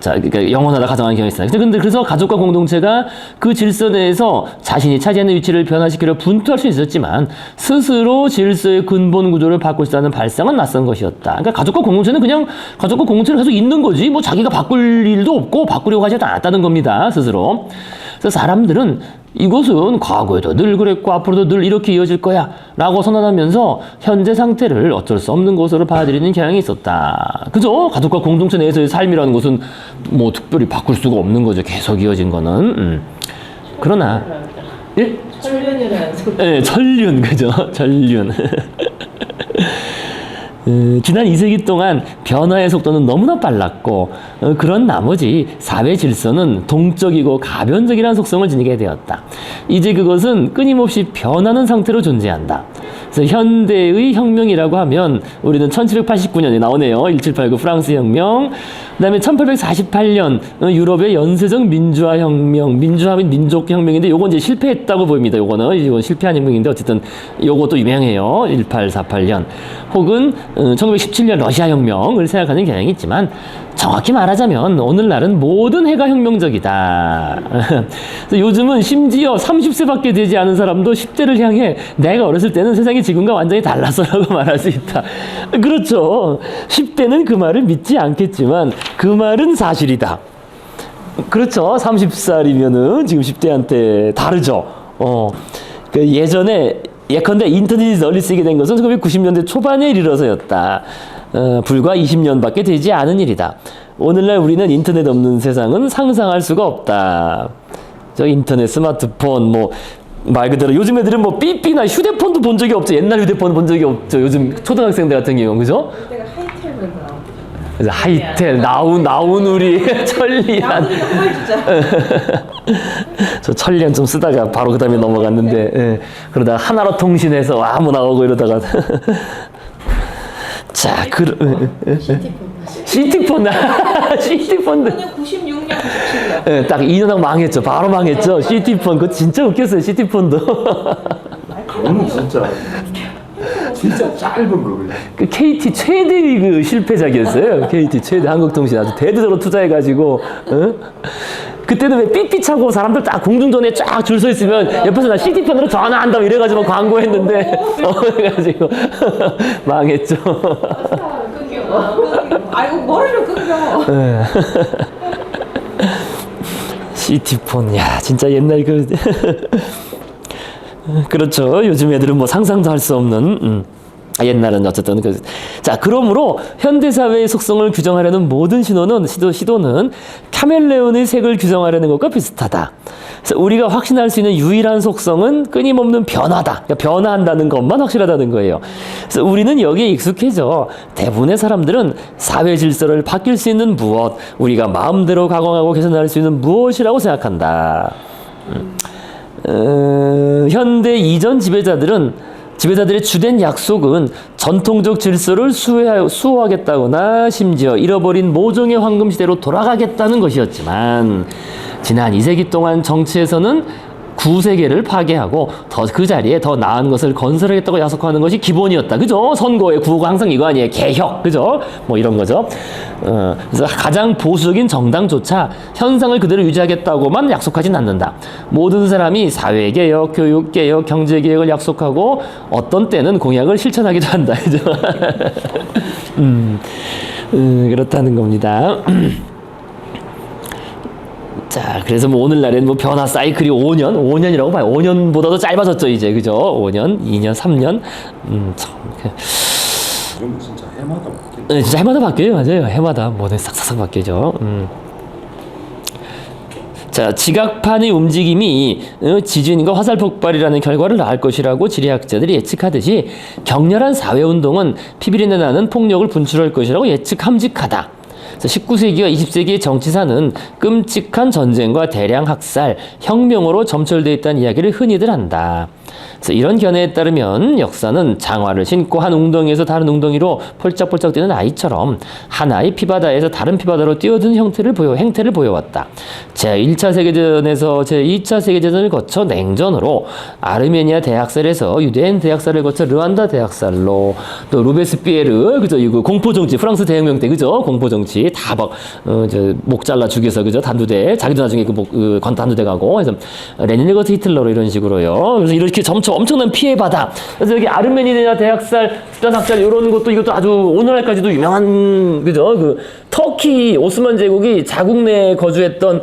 [SPEAKER 1] 그러니까 영원하다 가정하는 경향이 있어요. 근데 그래서 가족과 공동체가 그 질서 내에서 자신이 차지하는 위치를 변화시키려 분투할 수 있었지만 스스로 질서의 근본 구조를 바꿀 수 있다는 발상은 낯선 것이었다. 그러니까 가족과 공동체는 그냥 가족과 공동체는 계속 있는 거지. 뭐 자기가 바꿀 일도 없고 바꾸려고 하지 않았다는 겁니다. 스스로. 그래서 사람들은 이것은 과거에도 늘 그랬고 앞으로도 늘 이렇게 이어질 거야 라고 선언하면서 현재 상태를 어쩔 수 없는 것으로 받아들이는 경향이 있었다. 그죠? 가족과 공동체 내에서의 삶이라는 것은 뭐 특별히 바꿀 수가 없는 거죠. 계속 이어진 거는. 그러나 예?
[SPEAKER 5] 천륜이라는 소리.
[SPEAKER 1] 네, 천륜, 그죠? 천륜. 지난 2세기 동안 변화의 속도는 너무나 빨랐고 그런 나머지 사회 질서는 동적이고 가변적이라는 속성을 지니게 되었다. 이제 그것은 끊임없이 변하는 상태로 존재한다. 그래서 현대의 혁명이라고 하면 우리는 1789년에 나오네요. 1789 프랑스 혁명. 그다음에 1848년 유럽의 연쇄적 민주화 혁명, 민주화 및 민족 혁명인데 요건 이제 실패했다고 보입니다. 이건 실패한 혁명인데 어쨌든 요것도 유명해요. 1848년. 혹은 1917년 러시아 혁명을 생각하는 경향이 있지만 정확히 말하자면 오늘날은 모든 해가 혁명적이다. 그래서 요즘은 심지어 30세밖에 되지 않은 사람도 10대를 향해 내가 어렸을 때는 세상이 지금과 완전히 달랐어라고 말할 수 있다. 그렇죠. 10대는 그 말을 믿지 않겠지만 그 말은 사실이다. 그렇죠. 30살이면은 지금 10대한테 다르죠. 그 예전에 예컨대 인터넷이 널리 쓰게 된 것은 1990년대 초반에 이르러서였다. 불과 20년밖에 되지 않은 일이다. 오늘날 우리는 인터넷 없는 세상은 상상할 수가 없다. 저 인터넷, 스마트폰, 뭐 말 그대로 요즘 애들은 뭐 삐삐나 휴대폰도 본 적이 없죠. 옛날 휴대폰 본 적이 없죠. 요즘 초등학생들 같은 경우, 그죠?
[SPEAKER 2] 그때가 하이텔 뭐 나오고.
[SPEAKER 1] 그래서 하이텔 나온 우리 천리안. 저 천리안 좀 쓰다가 바로 그 다음에 넘어갔는데 예. 그러다가 하나로 통신해서 아무 나오고 이러다가 자 시티폰 시티폰
[SPEAKER 2] 96년, 97년.
[SPEAKER 1] 예, 딱 2년 하고 망했죠. 바로 망했죠. 시티폰 그거 진짜 웃겼어요. 시티폰도
[SPEAKER 4] 그거는 진짜 짧은 거거든요.
[SPEAKER 1] 그 KT 최대 리그 실패작이었어요. KT 최대 한국통신 아주 대대적으로 투자해가지고 그때는 왜 삐삐 차고 사람들 딱 공중전에 쫙 줄 서 있으면 옆에서 나 시티폰으로 전화한다고 이래가지고 광고했는데 그래가지고 망했죠.
[SPEAKER 2] 아이고 머리를 끊겨.
[SPEAKER 1] 시티폰 야 진짜 옛날 그 그렇죠. 요즘 애들은 뭐 상상도 할 수 없는 옛날은 어쨌든 자 그러므로 현대 사회의 속성을 규정하려는 모든 시도는 카멜레온의 색을 규정하려는 것과 비슷하다. 그래서 우리가 확신할 수 있는 유일한 속성은 끊임없는 변화다. 그러니까 변화한다는 것만 확실하다는 거예요. 그래서 우리는 여기에 익숙해져 대부분의 사람들은 사회 질서를 바뀔 수 있는 무엇, 우리가 마음대로 가공하고 개선할 수 있는 무엇이라고 생각한다. 현대 이전 지배자들의 주된 약속은 전통적 질서를 수호하겠다거나 심지어 잃어버린 모종의 황금 시대로 돌아가겠다는 것이었지만 지난 2세기 동안 정치에서는 구세계를 파괴하고 그 자리에 더 나은 것을 건설하겠다고 약속하는 것이 기본이었다. 그죠? 선거의 구호가 항상 이거 아니에요. 개혁. 그죠? 뭐 이런 거죠. 그래서 가장 보수적인 정당조차 현상을 그대로 유지하겠다고만 약속하진 않는다. 모든 사람이 사회개혁, 교육개혁, 경제개혁을 약속하고 어떤 때는 공약을 실천하기도 한다. 그죠? 그렇다는 겁니다. 자, 그래서 뭐 오늘날에는 뭐 변화 사이클이 5년이라고 봐요. 5년보다도 짧아졌죠, 이제. 그죠? 5년, 2년, 3년. 참.
[SPEAKER 4] 이건 진짜 해마다 바뀌죠.
[SPEAKER 1] 네, 진짜 해마다 바뀌어요. 맞아요. 해마다 뭐든 싹싹싹 바뀌죠. 자, 지각판의 움직임이 지진과 화살 폭발이라는 결과를 낳을 것이라고 지리학자들이 예측하듯이 격렬한 사회운동은 피비린내 나는 폭력을 분출할 것이라고 예측함직하다. 19세기와 20세기의 정치사는 끔찍한 전쟁과 대량 학살, 혁명으로 점철되어 있다는 이야기를 흔히들 한다. 그래서 이런 견해에 따르면 역사는 장화를 신고 한 웅덩이에서 다른 웅덩이로 펄짝펄짝 뛰는 아이처럼 하나의 피바다에서 다른 피바다로 뛰어든 행태를 보여왔다. 제1차 세계대전에서 제2차 세계대전을 거쳐 냉전으로 아르메니아 대학살에서 유대인 대학살을 거쳐 르완다 대학살로 또 루베스피에르 그죠 이거 공포정치 프랑스 대혁명 때 그죠 공포정치 다 막 목 잘라 죽여서 그죠 단두대 자기도 나중에 단두대 가고 그래서 레닌그라드 히틀러로 이런 식으로요. 그래서 이렇게 점차 엄청난 피해받아. 그래서 여기 아르메니아 대학살, 집단학살 이런 것도 이것도 아주 오늘날까지도 유명한 그죠? 그 터키 오스만 제국이 자국 내에 거주했던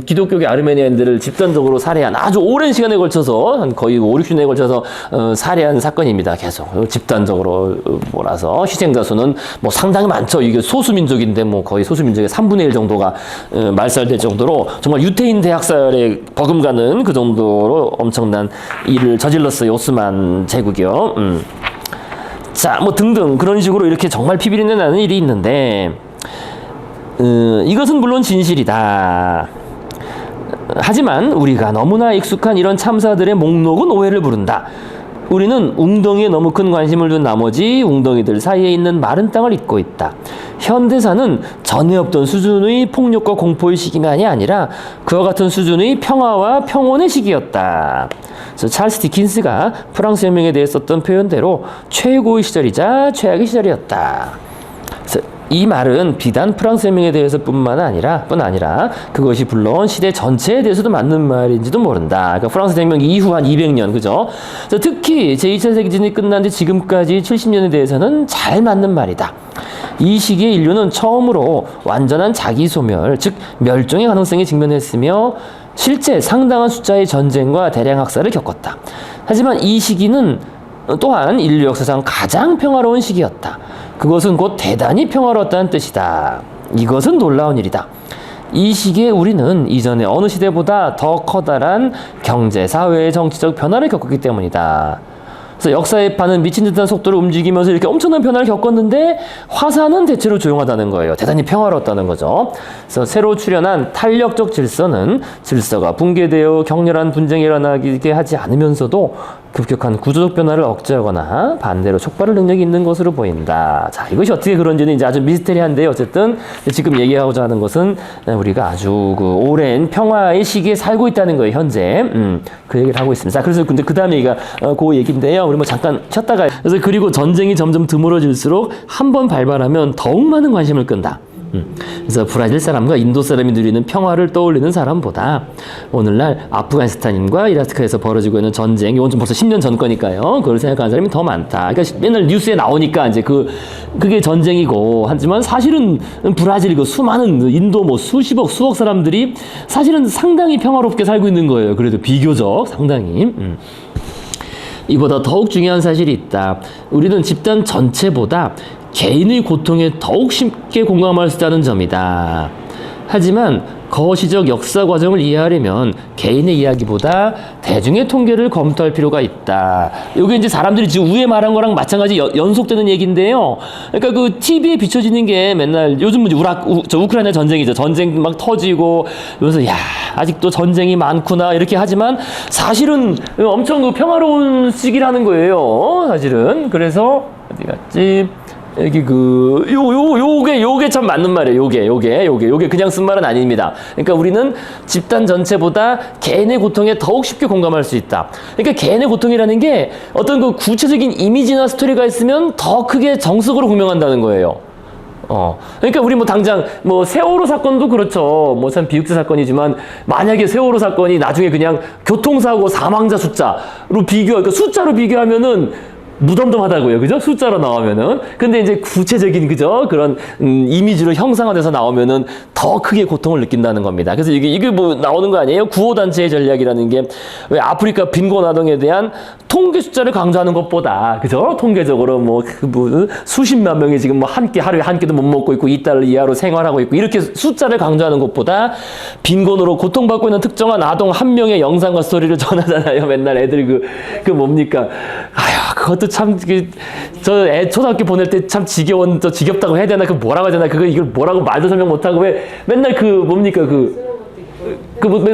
[SPEAKER 1] 기독교계 아르메니아인들을 집단적으로 살해한 아주 오랜 시간에 걸쳐서 한 거의 5, 60년에 걸쳐서 살해한 사건입니다. 계속 집단적으로 몰아서 희생자 수는 뭐 상당히 많죠. 이게 소수민족인데 뭐 거의 소수민족의 3분의 1 정도가 말살될 정도로 정말 유태인 대학살에 버금가는 그 정도로 엄청난 일을 저질렀어요. 오스만 제국이요. 자, 뭐 등등 그런 식으로 이렇게 정말 피비린내 나는 일이 있는데 이것은 물론 진실이다. 하지만 우리가 너무나 익숙한 이런 참사들의 목록은 오해를 부른다. 우리는 웅덩이에 너무 큰 관심을 둔 나머지 웅덩이들 사이에 있는 마른 땅을 잊고 있다. 현대사는 전에 없던 수준의 폭력과 공포의 시기만이 아니라 그와 같은 수준의 평화와 평온의 시기였다. 그래서 찰스 디킨스가 프랑스 혁명에 대해 썼던 표현대로 최고의 시절이자 최악의 시절이었다. 그래서 이 말은 비단 프랑스 혁명에 대해서뿐만 아니라 그것이 물론 시대 전체에 대해서도 맞는 말인지도 모른다. 그러니까 프랑스 혁명 이후 한 200년 그죠? 그래서 특히 제2차 세계대전이 끝난 뒤 지금까지 70년에 대해서는 잘 맞는 말이다. 이 시기에 인류는 처음으로 완전한 자기 소멸, 즉 멸종의 가능성에 직면했으며 실제 상당한 숫자의 전쟁과 대량 학살을 겪었다. 하지만 이 시기는 또한 인류 역사상 가장 평화로운 시기였다. 그것은 곧 대단히 평화로웠다는 뜻이다. 이것은 놀라운 일이다. 이 시기에 우리는 이전의 어느 시대보다 더 커다란 경제, 사회, 정치적 변화를 겪었기 때문이다. 그래서 역사의 판은 미친 듯한 속도로 움직이면서 이렇게 엄청난 변화를 겪었는데 화사는 대체로 조용하다는 거예요. 대단히 평화로웠다는 거죠. 그래서 새로 출현한 탄력적 질서는 질서가 붕괴되어 격렬한 분쟁이 일어나게 하지 않으면서도 급격한 구조적 변화를 억제하거나 반대로 촉발할 능력이 있는 것으로 보인다. 자, 이것이 어떻게 그런지는 이제 아주 미스테리한데요. 어쨌든 지금 얘기하고자 하는 것은 우리가 아주 그 오랜 평화의 시기에 살고 있다는 거예요. 현재 그 얘기를 하고 있습니다. 자, 그래서 근데 그 다음 얘기가 그 얘기인데요. 우리 뭐 잠깐 쉬었다가 그래서 그리고 전쟁이 점점 드물어질수록 한 번 발발하면 더욱 많은 관심을 끈다. 그래서 브라질 사람과 인도 사람이 누리는 평화를 떠올리는 사람보다 오늘날 아프가니스탄과 이라크에서 벌어지고 있는 전쟁, 이건 좀 벌써 10년 전 거니까요. 그걸 생각하는 사람이 더 많다. 그러니까 맨날 뉴스에 나오니까 이제 그게 전쟁이고, 하지만 사실은 브라질 그 수많은 인도 뭐 수십억, 수억 사람들이 사실은 상당히 평화롭게 살고 있는 거예요. 그래도 비교적 상당히. 이보다 더욱 중요한 사실이 있다. 우리는 집단 전체보다 개인의 고통에 더욱 쉽게 공감할 수 있다는 점이다. 하지만 거시적 역사 과정을 이해하려면 개인의 이야기보다 대중의 통계를 검토할 필요가 있다. 이게 이제 사람들이 지금 위에 말한 거랑 마찬가지 연속되는 얘기인데요. 그러니까 그 TV에 비춰지는 게 맨날 요즘은 우크라이나 전쟁이죠. 전쟁 막 터지고 그래서 야 아직도 전쟁이 많구나 이렇게 하지만 사실은 엄청 그 평화로운 시기라는 거예요. 사실은. 그래서 어디 갔지? 여기 요게 참 맞는 말이에요. 요게 그냥 쓴 말은 아닙니다. 그러니까 우리는 집단 전체보다 개인의 고통에 더욱 쉽게 공감할 수 있다. 그러니까 개인의 고통이라는 게 어떤 그 구체적인 이미지나 스토리가 있으면 더 크게 정석으로 공명한다는 거예요. 그러니까 우리 뭐 당장 뭐 세월호 사건도 그렇죠. 뭐 참 비극적 사건이지만 만약에 세월호 사건이 나중에 그냥 교통사고 사망자 숫자로 그러니까 숫자로 비교하면은 무덤덤하다고요. 그죠? 숫자로 나오면은. 근데 이제 구체적인, 그죠? 그런, 이미지로 형상화돼서 나오면은 더 크게 고통을 느낀다는 겁니다. 그래서 이게 뭐 나오는 거 아니에요? 구호단체의 전략이라는 게 왜 아프리카 빈곤아동에 대한 통계 숫자를 강조하는 것보다, 그죠? 통계적으로 뭐 수십만 명이 지금 뭐 하루에 한 끼도 못 먹고 있고 $2 이하로 생활하고 있고 이렇게 숫자를 강조하는 것보다 빈곤으로 고통받고 있는 특정한 아동 한 명의 영상과 스토리를 전하잖아요. 맨날 애들 그 뭡니까? 아휴, 그것도 참, 초등학교 보낼 때 참 지겹다고 해야 되나? 뭐라고 해야 되나? 이걸 뭐라고 말도 설명 못하고 왜 맨날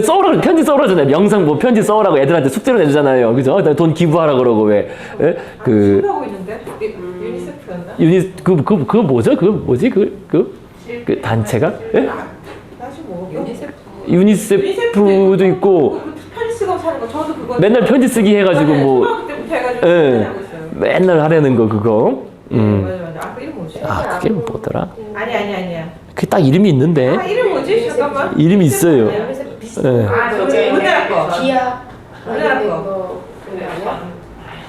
[SPEAKER 1] 써오라고, 편지 써오라잖아요. 영상 뭐 편지 써오라고 애들한테 숙제로 내주잖아요. 그죠? 돈 기부하라 그러고 왜.
[SPEAKER 2] 하고 있는데? 유니세프였나?
[SPEAKER 1] 그거 뭐죠? 그 단체가? 예?
[SPEAKER 2] 사실 뭐, 유니세프.
[SPEAKER 1] 유니세프도 있고.
[SPEAKER 2] 편지 쓰고 사는 거, 저도 그거.
[SPEAKER 1] 맨날 편지 쓰기 해가지고 뭐.
[SPEAKER 2] 초등학교 때부터 해가지고.
[SPEAKER 1] 예. 맨날 하려는 거, 그거.
[SPEAKER 2] 맞아. 그 이름 뭐지?
[SPEAKER 1] 그게 뭐더라?
[SPEAKER 2] 아니야.
[SPEAKER 1] 그게 딱 이름이 있는데.
[SPEAKER 2] 이름 뭐지? 잠깐만.
[SPEAKER 1] 이름이 있어요. 예.
[SPEAKER 2] 저기 우리나라 거.
[SPEAKER 3] 기아
[SPEAKER 2] 우리나라 거.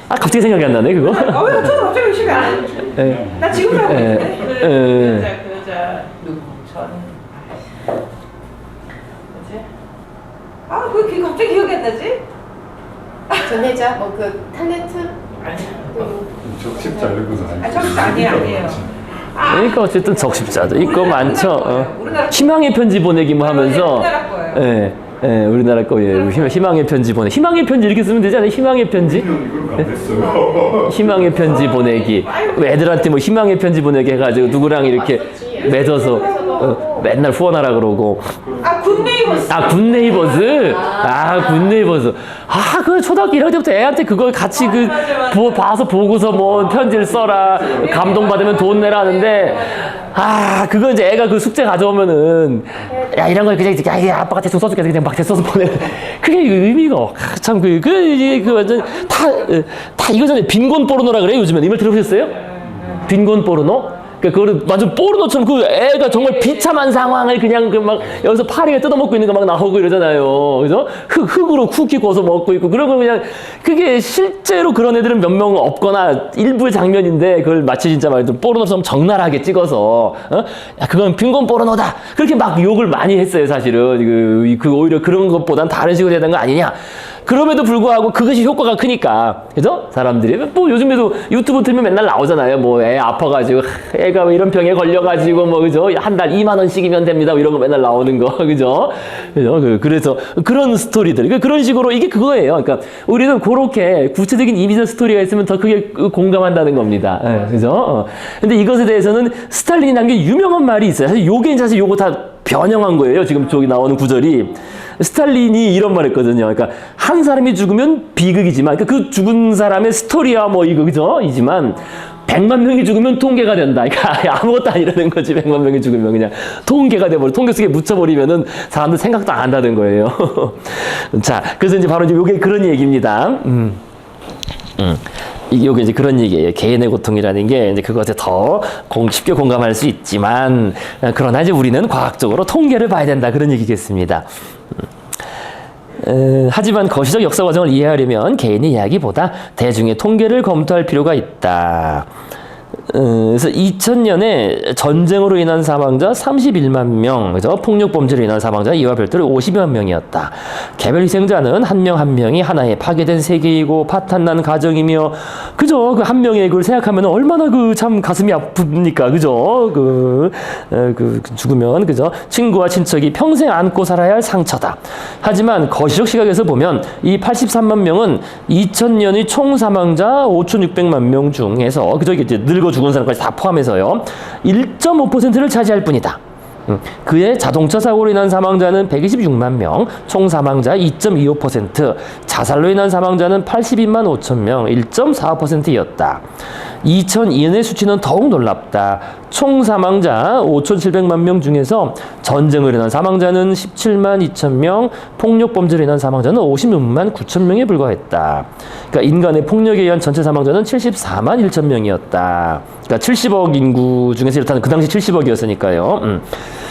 [SPEAKER 1] 아 갑자기 생각이 안 나네 그거.
[SPEAKER 2] 아, 왜 갑자기 의식이 안 해?
[SPEAKER 1] 예.
[SPEAKER 2] 나 지금 하고 있는데.
[SPEAKER 5] 그 여자 누구 전 뭐지?
[SPEAKER 2] 아, 그게 갑자기 기억이 안 나지?
[SPEAKER 3] 전혜자 그 탤런트
[SPEAKER 5] 아니야.
[SPEAKER 4] 적십자 이런 것은 아니고.
[SPEAKER 2] 아, 적십자 아니에요.
[SPEAKER 1] 그러니까 어쨌든 적십자도 있고 많죠.
[SPEAKER 2] 우리나라
[SPEAKER 1] 희망의 편지 보내기 뭐 하면서.
[SPEAKER 2] 우리나라 거예요.
[SPEAKER 1] 예. 예, 우리나라 거예요. 희망의 편지 보내. 희망의 편지 이렇게 쓰면 되지 않아요? 희망의 편지?
[SPEAKER 4] 이건 안 됐어요.
[SPEAKER 1] 희망의 편지 보내기. 애들한테 뭐 희망의 편지 보내기 해가지고 누구랑 이렇게 맺어서 맨날 후원하라 그러고.
[SPEAKER 2] 아, 굿네이버스.
[SPEAKER 1] 아, 굿네이버즈? 아, 굿네이버즈. 아, 그 초등학교 1학년 때부터 애한테 그걸 같이 봐서 보고서 뭐 편지를 써라. 감동받으면 돈 내라 하는데, 아, 그거 이제 애가 그 숙제 가져오면은, 야, 이런 걸 그냥, 야, 아빠가 대충 써줄게. 그냥 막 대충 써서 보내. 그게 의미가, 참, 완전, 다 이거잖아요. 빈곤 포르노라 그래요, 요즘엔. 이 말 들어보셨어요? 빈곤 포르노? 그거를 완전 포르노처럼 그 애가 정말 비참한 상황을 그냥 막 여기서 파리가 뜯어먹고 있는 거 막 나오고 이러잖아요. 그죠? 흙으로 쿠키 구워서 먹고 있고 그런 거 그냥 그게 실제로 그런 애들은 몇 명 없거나 일부의 장면인데 그걸 마치 진짜 말해도 포르노처럼 적나라하게 찍어서 야, 그건 빈곤 포르노다. 그렇게 막 욕을 많이 했어요, 사실은. 그 오히려 그런 것보단 다른 식으로 해야 되는 거 아니냐. 그럼에도 불구하고 그것이 효과가 크니까, 그죠? 사람들이. 뭐 요즘에도 유튜브 틀면 맨날 나오잖아요. 뭐 애 아파가지고, 애가 왜 이런 병에 걸려가지고, 뭐, 그죠? 한 달 2만원씩이면 됩니다. 뭐 이런 거 맨날 나오는 거, 그죠? 그래서 그런 스토리들. 그런 식으로 이게 그거예요. 그러니까 우리는 그렇게 구체적인 이미지 스토리가 있으면 더 크게 공감한다는 겁니다. 그죠? 근데 이것에 대해서는 스탈린이 남긴 유명한 말이 있어요. 사실 요거 다 변형한 거예요. 지금 저기 나오는 구절이. 스탈린이 이런 말 했거든요. 그러니까 한 사람이 죽으면 비극이지만, 그러니까 그 죽은 사람의 스토리야 뭐 이거 그죠? 이지만 100만 명이 죽으면 통계가 된다. 그러니까 아무것도 아니라는 거지. 100만 명이 죽으면 그냥 통계가 돼버려. 통계 속에 묻혀버리면은 사람들 생각도 안 한다는 거예요. 자, 그래서 이제 바로 이제 요게 그런 얘기입니다. 이게 이제 그런 얘기예요. 개인의 고통이라는 게 이제 그것에 더 쉽게 공감할 수 있지만, 그러나 이제 우리는 과학적으로 통계를 봐야 된다. 그런 얘기겠습니다. 하지만 거시적 역사 과정을 이해하려면 개인의 이야기보다 대중의 통계를 검토할 필요가 있다. 그래서 2000년에 전쟁으로 인한 사망자 31만 명, 그죠? 폭력 범죄로 인한 사망자 이와 별도로 50여 명이었다. 개별 희생자는 한 명 한 명이 하나의 파괴된 세계이고 파탄난 가정이며, 그죠? 그 한 명의 그걸 생각하면 얼마나 참 가슴이 아픕니까, 그죠? 죽으면, 그죠? 친구와 친척이 평생 안고 살아야 할 상처다. 하지만 거시적 시각에서 보면 이 83만 명은 2000년의 총 사망자 5,600만 명 중에서, 그죠? 이게 늙어 죽은 사람까지 다 포함해서요, 1.5%를 차지할 뿐이다. 그의 자동차 사고로 인한 사망자는 126만 명, 총 사망자 2.25%, 자살로 인한 사망자는 82만 5천 명, 1.45%였다. 2002년의 수치는 더욱 놀랍다. 총 사망자 5,700만 명 중에서 전쟁으로 인한 사망자는 17만 2천 명, 폭력 범죄로 인한 사망자는 56만 9천 명에 불과했다. 그러니까 인간의 폭력에 의한 전체 사망자는 74만 1천 명이었다. 그러니까 70억 인구 중에서 이렇다는 그 당시 70억이었으니까요.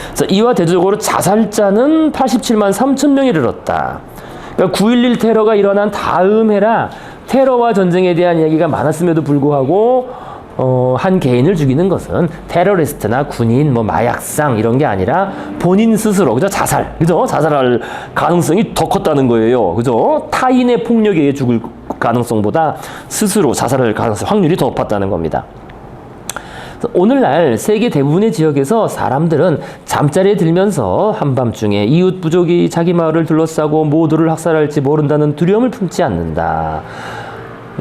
[SPEAKER 1] 그래서 이와 대조적으로 자살자는 87만 3천 명에 이르렀다. 그러니까 9.11 테러가 일어난 다음 해라 테러와 전쟁에 대한 이야기가 많았음에도 불구하고 한 개인을 죽이는 것은 테러리스트나 군인, 뭐 마약상 이런 게 아니라 본인 스스로, 그죠? 자살, 그죠? 자살할 가능성이 더 컸다는 거예요, 그죠? 타인의 폭력에 의해 죽을 가능성보다 스스로 자살할 가능성, 확률이 더 높았다는 겁니다. 오늘날 세계 대부분의 지역에서 사람들은 잠자리에 들면서 한밤중에 이웃 부족이 자기 마을을 둘러싸고 모두를 학살할지 모른다는 두려움을 품지 않는다.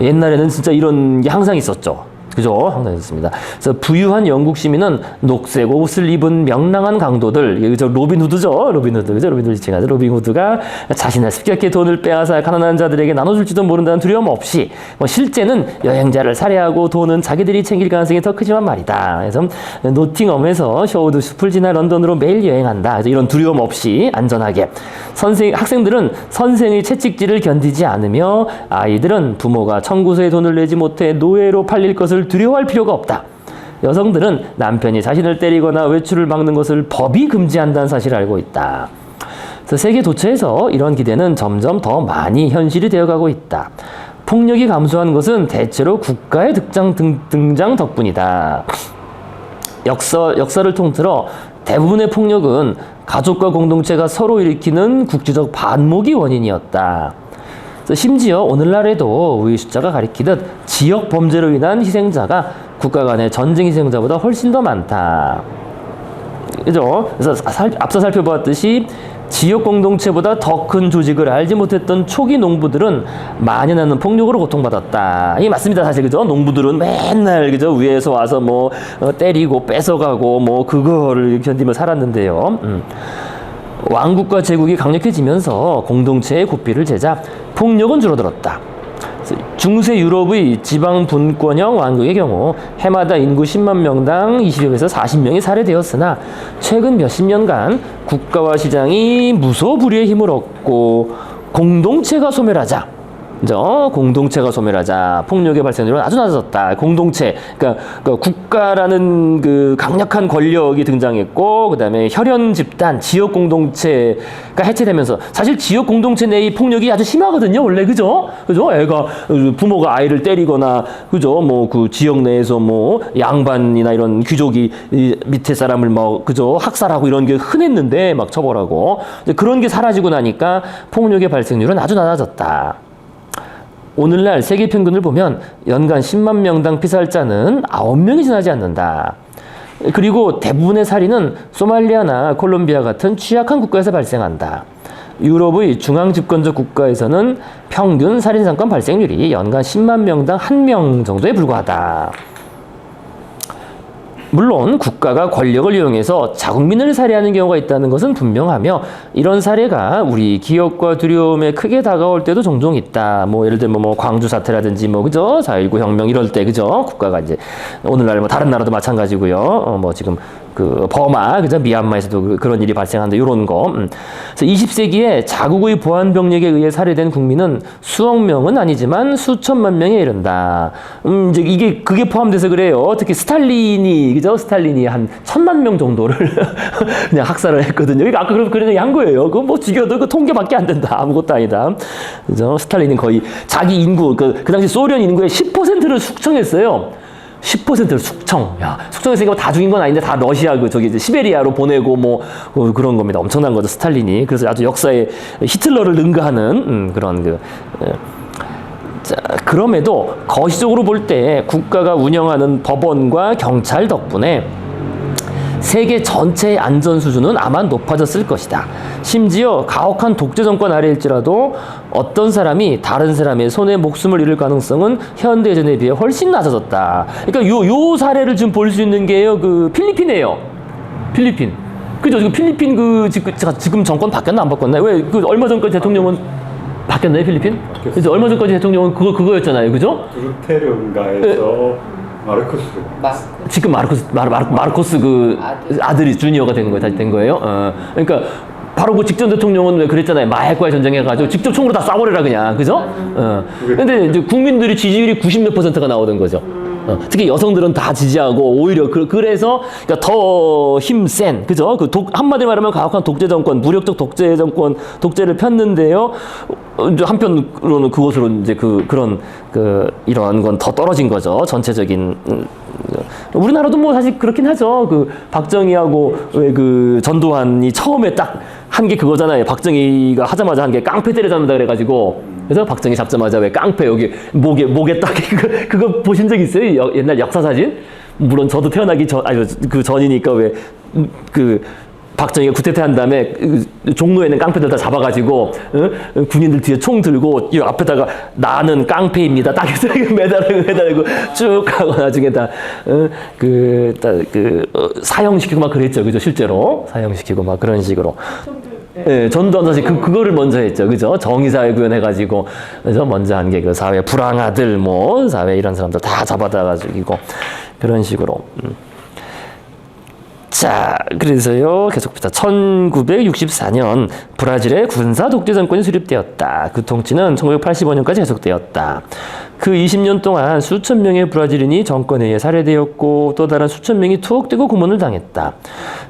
[SPEAKER 1] 옛날에는 진짜 이런 게 항상 있었죠. 그죠? 항상 있었습니다. 그래서 부유한 영국 시민은 녹색 옷을 입은 명랑한 강도들, 그죠? 로빈후드죠? 로빈후드, 그죠? 로빈후드가 자신의 습격의 돈을 빼앗아 가난한 자들에게 나눠줄지도 모른다는 두려움 없이, 실제는 여행자를 살해하고 돈은 자기들이 챙길 가능성이 더 크지만 말이다. 그래서 노팅엄에서 셔우드 숲을 지나 런던으로 매일 여행한다. 그래서 이런 두려움 없이 안전하게. 학생들은 선생의 채찍질을 견디지 않으며, 아이들은 부모가 청구서에 돈을 내지 못해 노예로 팔릴 것을 두려워할 필요가 없다. 여성들은 남편이 자신을 때리거나 외출을 막는 것을 법이 금지한다는 사실을 알고 있다. 그래서 세계 도처에서 이런 기대는 점점 더 많이 현실이 되어가고 있다. 폭력이 감소한 것은 대체로 국가의 등장 덕분이다. 역사를 통틀어 대부분의 폭력은 가족과 공동체가 서로 일으키는 국지적 반목이 원인이었다. 심지어 오늘날에도 우리 숫자가 가리키듯 지역 범죄로 인한 희생자가 국가 간의 전쟁 희생자보다 훨씬 더 많다. 그죠? 그래서 앞서 살펴보았듯이 지역 공동체보다 더 큰 조직을 알지 못했던 초기 농부들은 만연하는 폭력으로 고통받았다. 이게 맞습니다, 사실. 그죠? 농부들은 맨날, 그죠? 위에서 와서 뭐, 때리고 뺏어가고 뭐, 그거를 견디며 살았는데요. 왕국과 제국이 강력해지면서 공동체의 고삐를 재자 폭력은 줄어들었다. 중세 유럽의 지방 분권형 왕국의 경우 해마다 인구 10만 명당 20여에서 40명이 살해되었으나 최근 몇십 년간 국가와 시장이 무소불위의 힘을 얻고 공동체가 소멸하자 폭력의 발생률은 아주 낮아졌다. 공동체, 그러니까 국가라는 그 강력한 권력이 등장했고, 그다음에 혈연 집단, 지역 공동체가 해체되면서 사실 지역 공동체 내의 폭력이 아주 심하거든요, 원래. 그죠? 부모가 아이를 때리거나, 그죠? 뭐 그 지역 내에서 뭐 양반이나 이런 귀족이 밑에 사람을 뭐, 그죠? 학살하고 이런 게 흔했는데 막 처벌하고 그런 게 사라지고 나니까 폭력의 발생률은 아주 낮아졌다. 오늘날 세계 평균을 보면 연간 10만 명당 피살자는 9명이 지나지 않는다. 그리고 대부분의 살인은 소말리아나 콜롬비아 같은 취약한 국가에서 발생한다. 유럽의 중앙집권적 국가에서는 평균 살인사건 발생률이 연간 10만 명당 1명 정도에 불과하다. 물론 국가가 권력을 이용해서 자국민을 살해하는 경우가 있다는 것은 분명하며 이런 사례가 우리 기억과 두려움에 크게 다가올 때도 종종 있다. 뭐 예를 들면 뭐 광주 사태라든지 뭐 그죠? 4.19 혁명 이럴 때 그죠? 국가가 이제 오늘날 뭐 다른 나라도 마찬가지고요. 뭐 지금 그 버마 그죠? 미얀마에서도 그런 일이 발생하는데 이런 거. 그래서 20세기에 자국의 보안 병력에 의해 살해된 국민은 수억 명은 아니지만 수천만 명에 이른다. 이제 그게 포함돼서 그래요. 특히 스탈린이 한 1,000만 명 정도를 그냥 학살을 했거든요. 이거 아까 그런 얘기 한 거예요. 그거 뭐 죽여도 그 통계밖에 안 된다. 아무것도 아니다. 그죠? 스탈린은 거의 자기 인구, 그 당시 소련 인구의 10%를 숙청했어요. 10%를 숙청. 야, 숙청했으니까 다 죽인 건 아닌데 다 러시아 시베리아로 보내고 뭐 그런 겁니다. 엄청난 거죠, 스탈린이. 그래서 아주 역사에 히틀러를 능가하는 그런 자, 그럼에도 거시적으로 볼 때 국가가 운영하는 법원과 경찰 덕분에 세계 전체의 안전 수준은 아마 높아졌을 것이다. 심지어 가혹한 독재 정권 아래일지라도 어떤 사람이 다른 사람의 손에 목숨을 잃을 가능성은 현대 예전에 비해 훨씬 낮아졌다. 그러니까 요 사례를 지금 볼 수 있는 게요, 그 필리핀이에요. 필리핀. 그죠? 지금 필리핀 지금 정권 바뀌었나 안 바뀌었나요? 왜 얼마 전까지 대통령은 바뀌었나요, 필리핀? 그래서 얼마 전까지 대통령은 그거였잖아요, 그죠?
[SPEAKER 4] 두르테르인가에서 마르코스.
[SPEAKER 1] 지금 마르코스 아들이 주니어가 다시 된 거예요. 그러니까 바로 그 직전 대통령은 왜 그랬잖아요. 마약과의 전쟁해가지고 직접 총으로 다 쏴버려라 그냥, 그죠? 근데 이제 국민들이 지지율이 90몇 %가 나오던 거죠. 특히 여성들은 다 지지하고 오히려 그래서 그러니까 더 힘센, 그죠? 한마디로 말하면 가혹한 독재 정권, 무력적 독재 정권, 독재를 폈는데요. 이제 한편으로는 그것으로 이제 이런 건 더 떨어진 거죠. 전체적인. 우리나라도 뭐 사실 그렇긴 하죠. 박정희하고 왜 전두환이 처음에 딱 한 게 그거잖아요. 박정희가 하자마자 한 게 깡패 때려잡는다 그래가지고. 그래서 박정희 잡자마자 왜 깡패 여기 목에 딱 그거 보신 적 있어요? 옛날 역사 사진? 물론 저도 태어나기 전이니까 왜 박정희가 구태타 한 다음에 종로에 있는 깡패들 다 잡아가지고 군인들 뒤에 총 들고 이 앞에다가 나는 깡패입니다. 딱 매달고 쭉 하고 나중에 다 사형시키고 막 그랬죠. 그죠? 실제로 사형시키고 막 그런 식으로. 네, 전두환 사실 그거를 먼저 했죠. 그죠? 정의사회 구현해가지고, 그래서 먼저 한 게 사회 불황아들, 사회 이런 사람들 다 잡아다가 죽이고, 그런 식으로. 자, 그래서요, 계속합니다. 1964년 브라질의 군사 독재 정권이 수립되었다. 그 통치는 1985년까지 계속되었다. 그 20년 동안 수천 명의 브라질인이 정권에 의해 살해되었고 또 다른 수천 명이 투옥되고 고문을 당했다.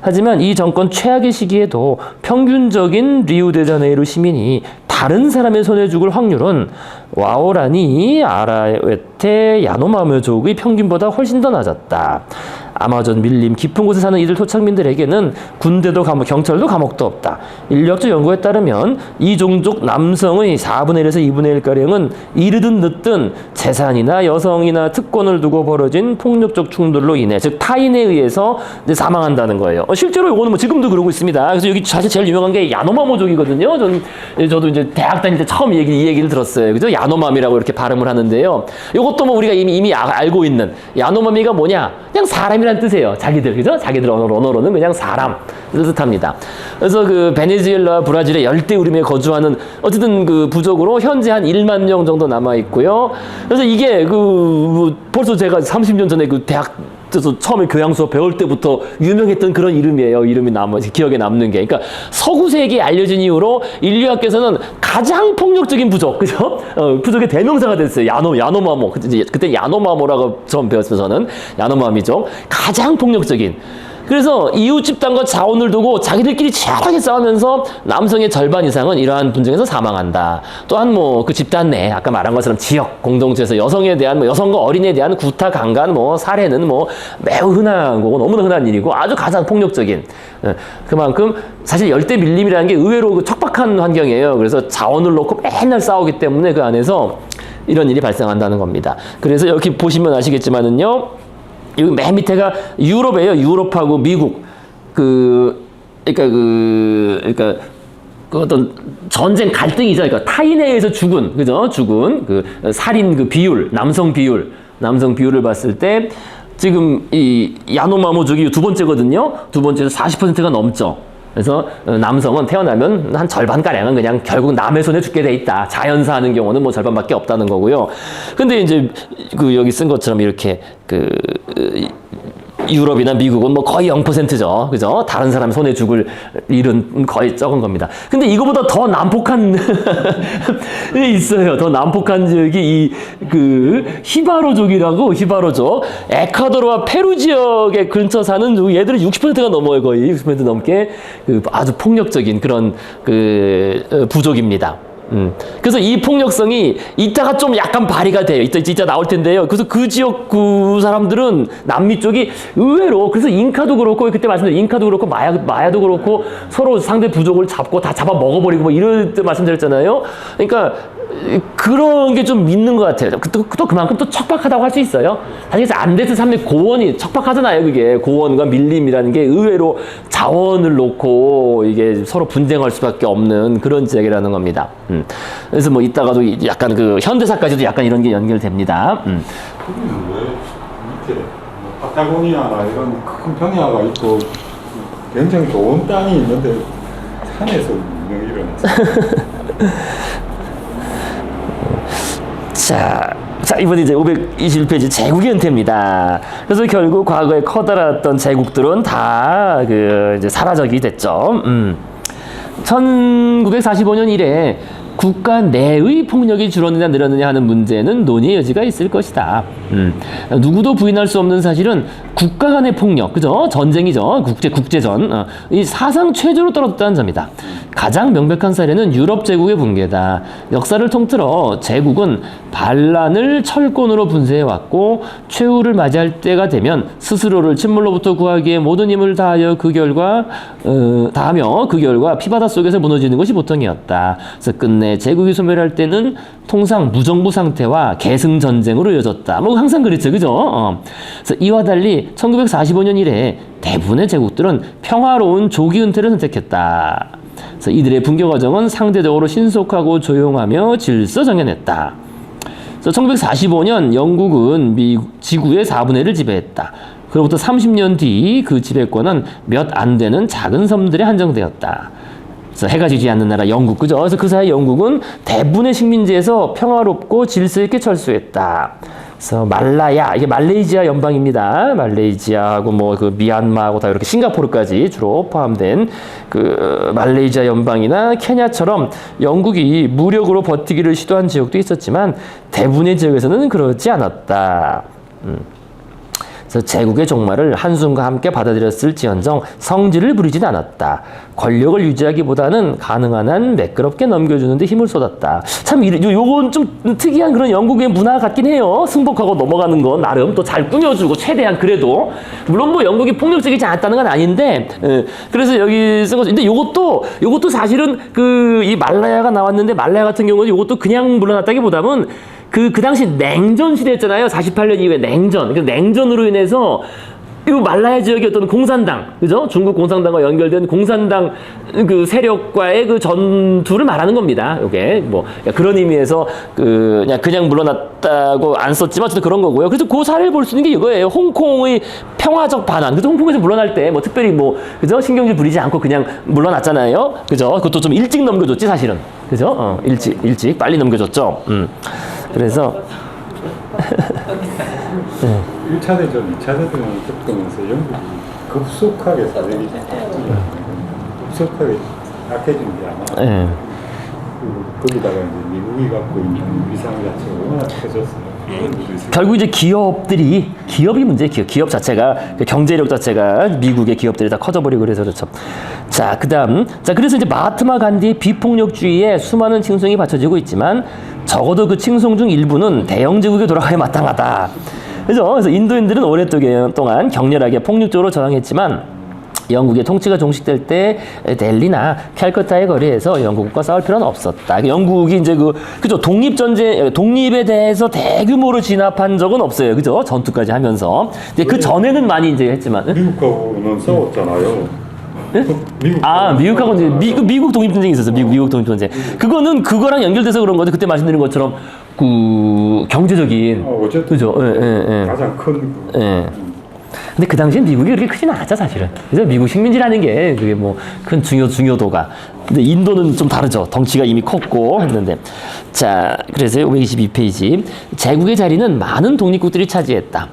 [SPEAKER 1] 하지만 이 정권 최악의 시기에도 평균적인 리우데자네이루 시민이 다른 사람의 손에 죽을 확률은 와오라니 아라웨테 야노마무족의 평균보다 훨씬 더 낮았다. 아마존 밀림 깊은 곳에 사는 이들 토착민들에게는 군대도 감옥, 경찰도 감옥도 없다. 인력적 연구에 따르면 이 종족 남성의 4분의 1에서 2분의 1가량은 이르든 늦든 재산이나 여성이나 특권을 두고 벌어진 폭력적 충돌로 인해, 즉 타인에 의해서 이제 사망한다는 거예요. 실제로 이거는 뭐 지금도 그러고 있습니다. 그래서 여기 사실 제일 유명한 게 야노마모족이거든요. 저도 이제 대학 다닐 때 처음 이 얘기를 들었어요. 그죠? 야노맘이라고 이렇게 발음을 하는데요. 이것도 뭐 우리가 이미 알고 있는 야노마미가 뭐냐? 그냥 사람이란 뜻이에요. 자기들, 그죠? 자기들 언어로는 그냥 사람 뜻합니다. 그래서 그 베네수엘라, 브라질의 열대우림에 거주하는 어쨌든 그 부족으로 현재 한 1만 명 정도 남아 있고요. 그래서 이게 벌써 제가 30년 전에 그 대학 그래서 처음에 교양 수업 배울 때부터 유명했던 그런 이름이에요. 이름이 기억에 남는 게. 그러니까 서구 세계에 알려진 이후로 인류학계에서는 가장 폭력적인 부족, 그죠? 부족의 대명사가 됐어요. 야노마모. 그때 야노마모라고 처음 배웠어요. 저는 야노마미족. 가장 폭력적인. 그래서 이웃 집단과 자원을 두고 자기들끼리 치열하게 싸우면서 남성의 절반 이상은 이러한 분쟁에서 사망한다. 또한 뭐 그 집단 내 아까 말한 것처럼 지역 공동체에서 여성에 대한 여성과 어린이에 대한 구타, 강간, 살해는 매우 흔한 거고 너무나 흔한 일이고 아주 가장 폭력적인. 그만큼 사실 열대 밀림이라는 게 의외로 척박한 환경이에요. 그래서 자원을 놓고 맨날 싸우기 때문에 그 안에서 이런 일이 발생한다는 겁니다. 그래서 여기 보시면 아시겠지만은요. 여기 맨 밑에가 유럽이에요. 유럽하고 미국. 그러니까 그 어떤 전쟁 갈등이죠. 그러니까 타인에 의해서 죽은, 그죠? 죽은 그 살인 그 비율, 남성 비율을 봤을 때 지금 이 야노마모족이 두 번째거든요. 두 번째에서 40%가 넘죠. 그래서 남성은 태어나면 한 절반가량은 그냥 결국 남의 손에 죽게 돼 있다. 자연사 하는 경우는 뭐 절반밖에 없다는 거고요. 근데 이제 그 여기 쓴 것처럼 이렇게 유럽이나 미국은 뭐 거의 0%죠. 그죠? 다른 사람 손에 죽을 일은 거의 적은 겁니다. 근데 이거보다 더 난폭한 있어요. 더 난폭한 지역이 히바로족이라고, 히바로족. 에콰도르와 페루 지역에 근처 사는 얘들은 60%가 넘어요. 거의 60% 넘게 아주 폭력적인 그런 부족입니다. 그래서 이 폭력성이 이따가 좀 약간 발휘가 돼요. 이따 나올 텐데요. 그래서 그 지역 사람들은 남미 쪽이 의외로 그래서 잉카도 그렇고 그때 말씀드린 잉카도 그렇고 마야도 그렇고 서로 상대 부족을 잡고 다 잡아 먹어버리고 뭐 이럴 때 말씀드렸잖아요. 그러니까 그런 게 좀 있는 것 같아요. 또 그만큼 또 척박하다고 할 수 있어요. 사실 안데스 산맥 고원이 척박하잖아요. 그게 고원과 밀림이라는 게 의외로 자원을 놓고 이게 서로 분쟁할 수밖에 없는 그런 지역이라는 겁니다. 그래서 뭐 이따가도 약간 그 현대사까지도 약간 이런 게 연결됩니다.
[SPEAKER 4] 거기는 왜 밑에 파타고니아나 이런 큰 평야가 있고 굉장히 좋은 땅이 있는데 산에서 운명이 일어났어요.
[SPEAKER 1] 자, 이번에 이제 521페이지 제국의 은퇴입니다. 그래서 결국 과거에 커다랐던 제국들은 다 이제 사라지게 됐죠. 1945년 이래 국가 내의 폭력이 줄었느냐 늘었느냐 하는 문제는 논의의 여지가 있을 것이다. 누구도 부인할 수 없는 사실은 국가 간의 폭력, 그죠? 전쟁이죠. 국제전. 이 사상 최저로 떨어졌다는 점이다. 가장 명백한 사례는 유럽 제국의 붕괴다. 역사를 통틀어 제국은 반란을 철권으로 분쇄해왔고 최후를 맞이할 때가 되면 스스로를 침몰로부터 구하기에 모든 힘을 다하며 그 결과 피바다 속에서 무너지는 것이 보통이었다. 그래서 끝내 제국이 소멸할 때는 통상 무정부 상태와 계승 전쟁으로 이어졌다. 뭐 항상 그랬죠, 그죠? 그래서 이와 달리 1945년 이래 대부분의 제국들은 평화로운 조기 은퇴를 선택했다. 그래서 이들의 붕괴 과정은 상대적으로 신속하고 조용하며 질서정연했다. 그래서 1945년 영국은 지구의 4분의 1을 지배했다. 그로부터 30년 뒤 그 지배권은 몇 안 되는 작은 섬들에 한정되었다. 그래서 해가 지지 않는 나라 영국, 그죠? 그래서 그 사이 영국은 대부분의 식민지에서 평화롭고 질서 있게 철수했다. 그래서 말라야, 이게 말레이시아 연방입니다. 말레이시아하고 뭐 그 미얀마하고 다 이렇게 싱가포르까지 주로 포함된 그 말레이시아 연방이나 케냐처럼 영국이 무력으로 버티기를 시도한 지역도 있었지만 대부분의 지역에서는 그렇지 않았다. 그래서 제국의 종말을 한숨과 함께 받아들였을지언정 성질을 부리진 않았다. 권력을 유지하기보다는 가능한 한 매끄럽게 넘겨주는 데 힘을 쏟았다. 참 요건 좀 특이한 그런 영국의 문화 같긴 해요. 승복하고 넘어가는 건 나름 또 잘 꾸며주고 최대한 그래도 물론 뭐 영국이 폭력적이지 않았다는 건 아닌데 그래서 여기 쓴 거죠. 근데 요것도 사실은 이 말라야가 나왔는데 말라야 같은 경우는 요것도 그냥 물러났다기보다는 그 당시 냉전 시대였잖아요. 48년 이후에 냉전. 그 냉전으로 인해서 이 말라야 지역의 어떤 공산당, 그죠? 중국 공산당과 연결된 공산당 그 세력과의 그 전투를 말하는 겁니다. 요게 뭐 그런 의미에서 그냥 물러났다고 안 썼지만 어쨌든 그런 거고요. 그래서 그 사례를 볼 수 있는 게 이거예요. 홍콩의 평화적 반환. 그래서 홍콩에서 물러날 때 뭐 특별히 뭐 그죠? 신경질 부리지 않고 그냥 물러났잖아요. 그죠? 그것도 좀 일찍 넘겨줬지 사실은. 그죠? 일찍 빨리 넘겨줬죠. 그래서
[SPEAKER 4] 1차 대전, 2차 대전을 겪으면서 영국이 급속하게 사회이 급속하게 약해진 게 아마 거기다가 이제 미국이 갖고 있는 위상 자체가 워낙 커졌어요.
[SPEAKER 1] 결국 이제 기업이 문제예요. 기업 자체가 그 경제력 자체가 미국의 기업들이 다 커져버리고 그래서 그렇죠. 자, 그다음 그래서 이제 마하트마 간디의 비폭력주의에 수많은 칭송이 바쳐지고 있지만 적어도 그 칭송 중 일부는 대영 제국에 돌아가야 마땅하다. 그래서 인도인들은 오랫동안 격렬하게 폭력적으로 저항했지만 영국의 통치가 종식될 때 델리나 캘커타의 거리에서 영국과 싸울 필요는 없었다. 영국이 이제 그죠? 독립에 대해서 대규모로 진압한 적은 없어요. 그죠? 전투까지 하면서. 근데 그 전에는 많이 이제 했지만.
[SPEAKER 4] 미국하고는 싸웠잖아요.
[SPEAKER 1] 네? 미국하고 이제 미국 독립전쟁이 있었어요. 미국 독립전쟁. 그거는 그거랑 연결돼서 그런 거죠. 그때 말씀드린 것처럼 경제적인.
[SPEAKER 4] 어쨌든
[SPEAKER 1] 그죠?
[SPEAKER 4] 가장 큰.
[SPEAKER 1] 근데 그 당시엔 미국이 그렇게 크지는 않았죠, 사실은. 그래서 미국 식민지라는 게 그게 뭐 큰 중요도가. 근데 인도는 좀 다르죠. 덩치가 이미 컸고 했는데. 자, 그래서 522페이지. 제국의 자리는 많은 독립국들이 차지했다.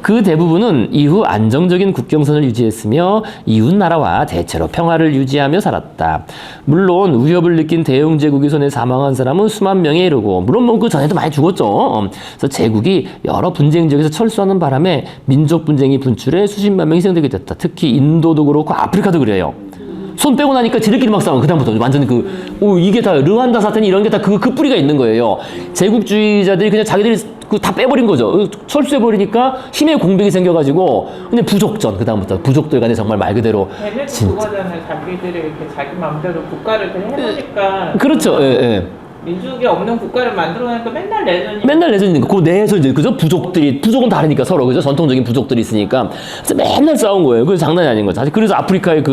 [SPEAKER 1] 그 대부분은 이후 안정적인 국경선을 유지했으며 이웃 나라와 대체로 평화를 유지하며 살았다. 물론 위협을 느낀 대영 제국의 손에 사망한 사람은 수만 명에 이르고 물론 뭐 그 전에도 많이 죽었죠. 그래서 제국이 여러 분쟁 지역에서 철수하는 바람에 민족 분쟁이 분출해 수십만 명이 희생되게 됐다. 특히 인도도 그렇고 아프리카도 그래요. 손 빼고 나니까 지들끼리 막 싸워. 그다음부터 완전 이게 다 르완다 사태니 이런 게 다 그 뿌리가 있는 거예요. 제국주의자들이 그냥 자기들이 다 빼버린 거죠. 철수해버리니까 힘의 공백이 생겨가지고 근데 부족전 그다음부터 부족들 간에 정말 말 그대로
[SPEAKER 5] 걔네도 그거잖아요. 자기들이 이렇게 자기 마음대로 국가를 그냥 해보니까
[SPEAKER 1] 그렇죠.
[SPEAKER 5] 민족이 없는 국가를 만들어내니까
[SPEAKER 1] 맨날 내전이니까 그 내에서 이제 그죠? 부족은 다르니까 서로 그죠? 전통적인 부족들이 있으니까 그래서 맨날 싸운 거예요. 그래서 장난이 아닌 거죠. 그래서 아프리카의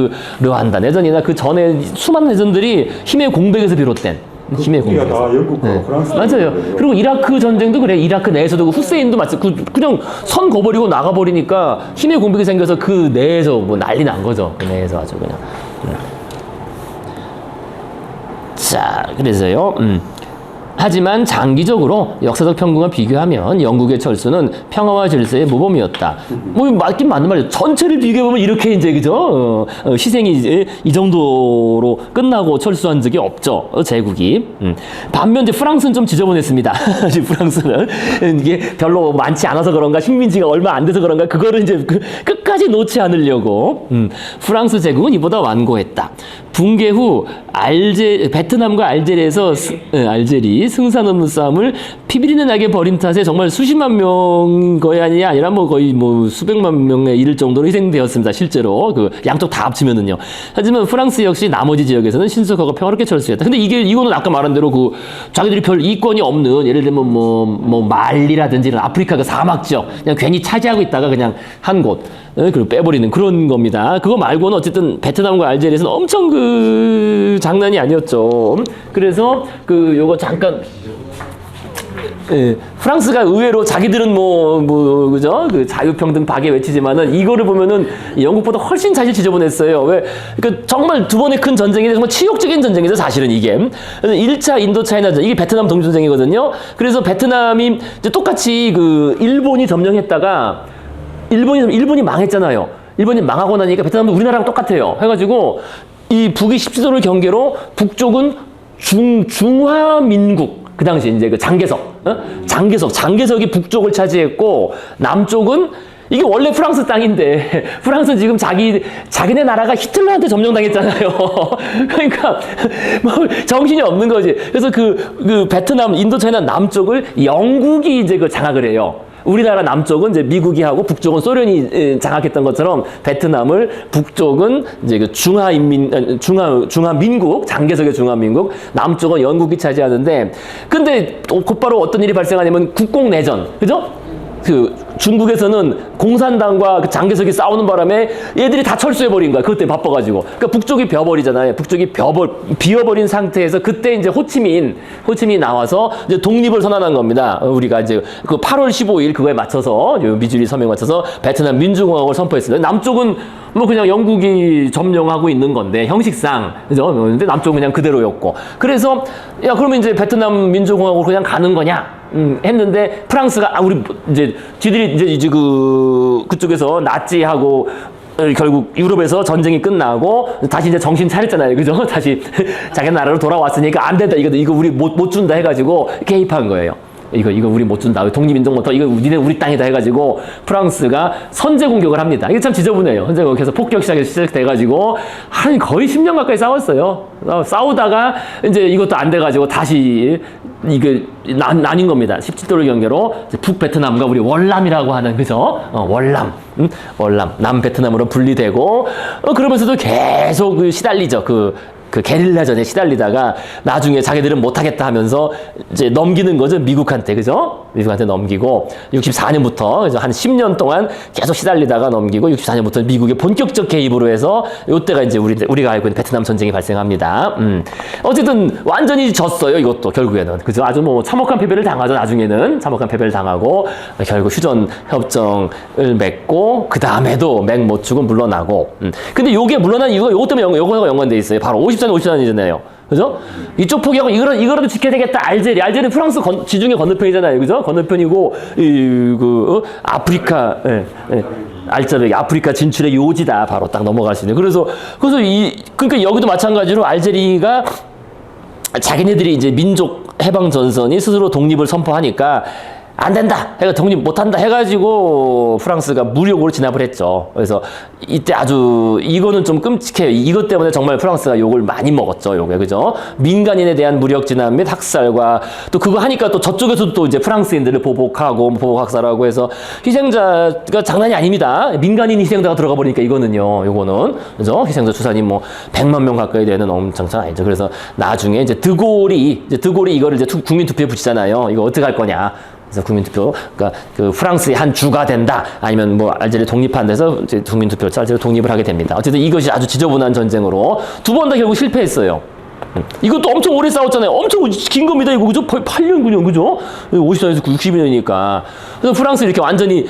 [SPEAKER 1] 르완다 내전이나 그 전에 수많은 내전들이 힘의 공백에서 비롯된 힘의 공백에서.
[SPEAKER 4] 다 영국과 프랑스.
[SPEAKER 1] 맞아요. 그리고 이라크 전쟁도 그래. 이라크 내에서도 후세인도 마치 그냥 선 거버리고 나가버리니까 힘의 공백이 생겨서 그 내에서 뭐 난리 난 거죠. 그 내에서 아주 그냥. 자, 그래서요. 하지만 장기적으로 역사적 평균과 비교하면 영국의 철수는 평화와 질서의 모범이었다. 뭐 맞긴 맞는 말이죠. 전체를 비교해보면 이렇게 이제 그죠? 희생이 이 정도로 끝나고 철수한 적이 없죠. 제국이. 반면 이제 프랑스는 좀 지저분했습니다. 프랑스는 이게 별로 많지 않아서 그런가 식민지가 얼마 안 돼서 그런가 그거를 이제 끝까지 놓지 않으려고 프랑스 제국은 이보다 완고했다. 붕괴 후 베트남과 알제리에서 알제리 승산 없는 싸움을 피비린내 나게 벌인 탓에 정말 수십만 명 거의 아니라 뭐 거의 뭐 수백만 명에 이를 정도로 희생되었습니다. 실제로 양쪽 다 합치면은요. 하지만 프랑스 역시 나머지 지역에서는 신속하고 평화롭게 철수했다. 근데 이거는 아까 말한 대로 자기들이 별 이권이 없는 예를 들면 뭐 말리라든지 이런 아프리카 그 사막 지역 그냥 괜히 차지하고 있다가 그냥 한 곳 그리고 빼버리는 그런 겁니다. 그거 말고는 어쨌든 베트남과 알제리에서는 엄청 장난이 아니었죠. 그래서 요거 잠깐 프랑스가 의외로 자기들은 그죠? 자유평등 박애 외치지만은 이거를 보면은 영국보다 훨씬 사실 지저분했어요. 왜? 그러니까 정말 두 번의 큰 전쟁인데 정말 치욕적인 전쟁이죠, 사실은 이게. 1차 인도차이나전, 이게 베트남 독립전쟁이거든요. 그래서 베트남이 이제 똑같이 일본이 점령했다가 일본이 망했잖아요. 일본이 망하고 나니까 베트남도 우리나라랑 똑같아요. 해가지고 이 북이 10지도를 경계로 북쪽은 중화민국 그 당시 이제 장개석, 장개석이 북쪽을 차지했고 남쪽은 이게 원래 프랑스 땅인데 프랑스는 지금 자기네 나라가 히틀러한테 점령당했잖아요. 그러니까 뭐 정신이 없는 거지. 그래서 그 베트남, 인도차이나 남쪽을 영국이 이제 그 장악을 해요. 우리나라 남쪽은 이제 미국이 하고 북쪽은 소련이 장악했던 것처럼 베트남을 북쪽은 이제 그 중화민국, 장개석의 중화민국, 남쪽은 영국이 차지하는데, 근데 곧바로 어떤 일이 발생하냐면 국공내전, 그죠? 그 중국에서는 공산당과 그 장개석이 싸우는 바람에 얘들이 다 철수해버린 거야. 그것 때문에 바빠가지고. 그러니까 북쪽이 비어버리잖아요. 북쪽이 비어버린 상태에서 그때 이제 호치민이 나와서 이제 독립을 선언한 겁니다. 우리가 이제 그 8월 15일 그거에 맞춰서, 미주리 서명에 맞춰서 베트남 민주공화국을 선포했습니다. 남쪽은 뭐 그냥 영국이 점령하고 있는 건데, 형식상. 그죠? 근데 남쪽은 그냥 그대로였고. 그래서, 야, 그러면 이제 베트남 민주공화국으로 그냥 가는 거냐? 했는데 프랑스가 우리 이제 지들이 이제 그쪽에서 나치하고 결국 유럽에서 전쟁이 끝나고 다시 이제 정신 차렸잖아요, 그죠? 다시 자기 나라로 돌아왔으니까 안 된다, 이거 우리 못 준다 해가지고 개입한 거예요. 이거 우리 못 준다. 독립인정부터 이거 니네 우리 땅이다 해가지고 프랑스가 선제 공격을 합니다. 이게 참 지저분해요. 선제 공격해서 폭격 시작돼가지고 한 거의 10년 가까이 싸웠어요. 싸우다가 이제 이것도 안 돼가지고 다시 이게 나뉜 겁니다. 17도를 경계로 북베트남과 우리 월남이라고 하는, 그죠? 월남, 남베트남으로 분리되고, 그러면서도 계속 시달리죠. 그 게릴라전에 시달리다가 나중에 자기들은 못하겠다 하면서 이제 넘기는 거죠. 미국한테, 그죠? 미국한테 넘기고 64년부터 그래서 한 10년 동안 계속 시달리다가 넘기고 64년부터 미국의 본격적 개입으로 해서 이때가 이제 우리가 알고 있는 베트남 전쟁이 발생합니다. 어쨌든 완전히 졌어요. 이것도 결국에는, 그죠? 아주 뭐 참혹한 패배를 당하죠. 나중에는 참혹한 패배를 당하고 결국 휴전 협정을 맺고 그 다음에도 맥 못 추고 물러나고. 근데 요게 물러난 이유가 요것 때문에 요거가 연관돼 있어요. 바로 54년이잖아요. 그죠? 이쪽 포기하고 이거라도 지켜야 되겠다. 알제리 프랑스 지중해 건너편이잖아요. 그죠? 건너편이고, 아프리카, 알짜배기, 아프리카 진출의 요지다. 바로 딱 넘어갈 수 있는. 그래서 그러니까 여기도 마찬가지로 알제리가 자기네들이 이제 민족 해방 전선이 스스로 독립을 선포하니까 안 된다! 독립 못한다! 해가지고 프랑스가 무력으로 진압을 했죠. 그래서 이때 이거는 좀 끔찍해요. 이것 때문에 정말 프랑스가 욕을 많이 먹었죠. 요게, 그죠? 민간인에 대한 무력 진압 및 학살과 또 그거 하니까 또 저쪽에서도 또 이제 프랑스인들을 보복학살하고 해서 희생자가 장난이 아닙니다. 민간인 희생자가 들어가 버리니까 요거는. 그죠? 희생자 추산이 뭐 100만 명 가까이 되는 엄청 아니죠. 그래서 나중에 이제 드골이 이거를 이제 국민투표에 붙이잖아요. 이거 어떻게 할 거냐. 그래서 국민투표, 그러니까 그 프랑스의 한 주가 된다, 아니면 뭐 알제리 독립한 데서 이제 국민투표로 알제리 독립을 하게 됩니다. 어쨌든 이것이 아주 지저분한 전쟁으로 두 번 다 결국 실패했어요. 이것도 엄청 오래 싸웠잖아요. 엄청 긴 겁니다, 이거, 그죠? 8년, 9년, 그죠? 54년에서 62년이니까. 그래서 프랑스 이렇게 완전히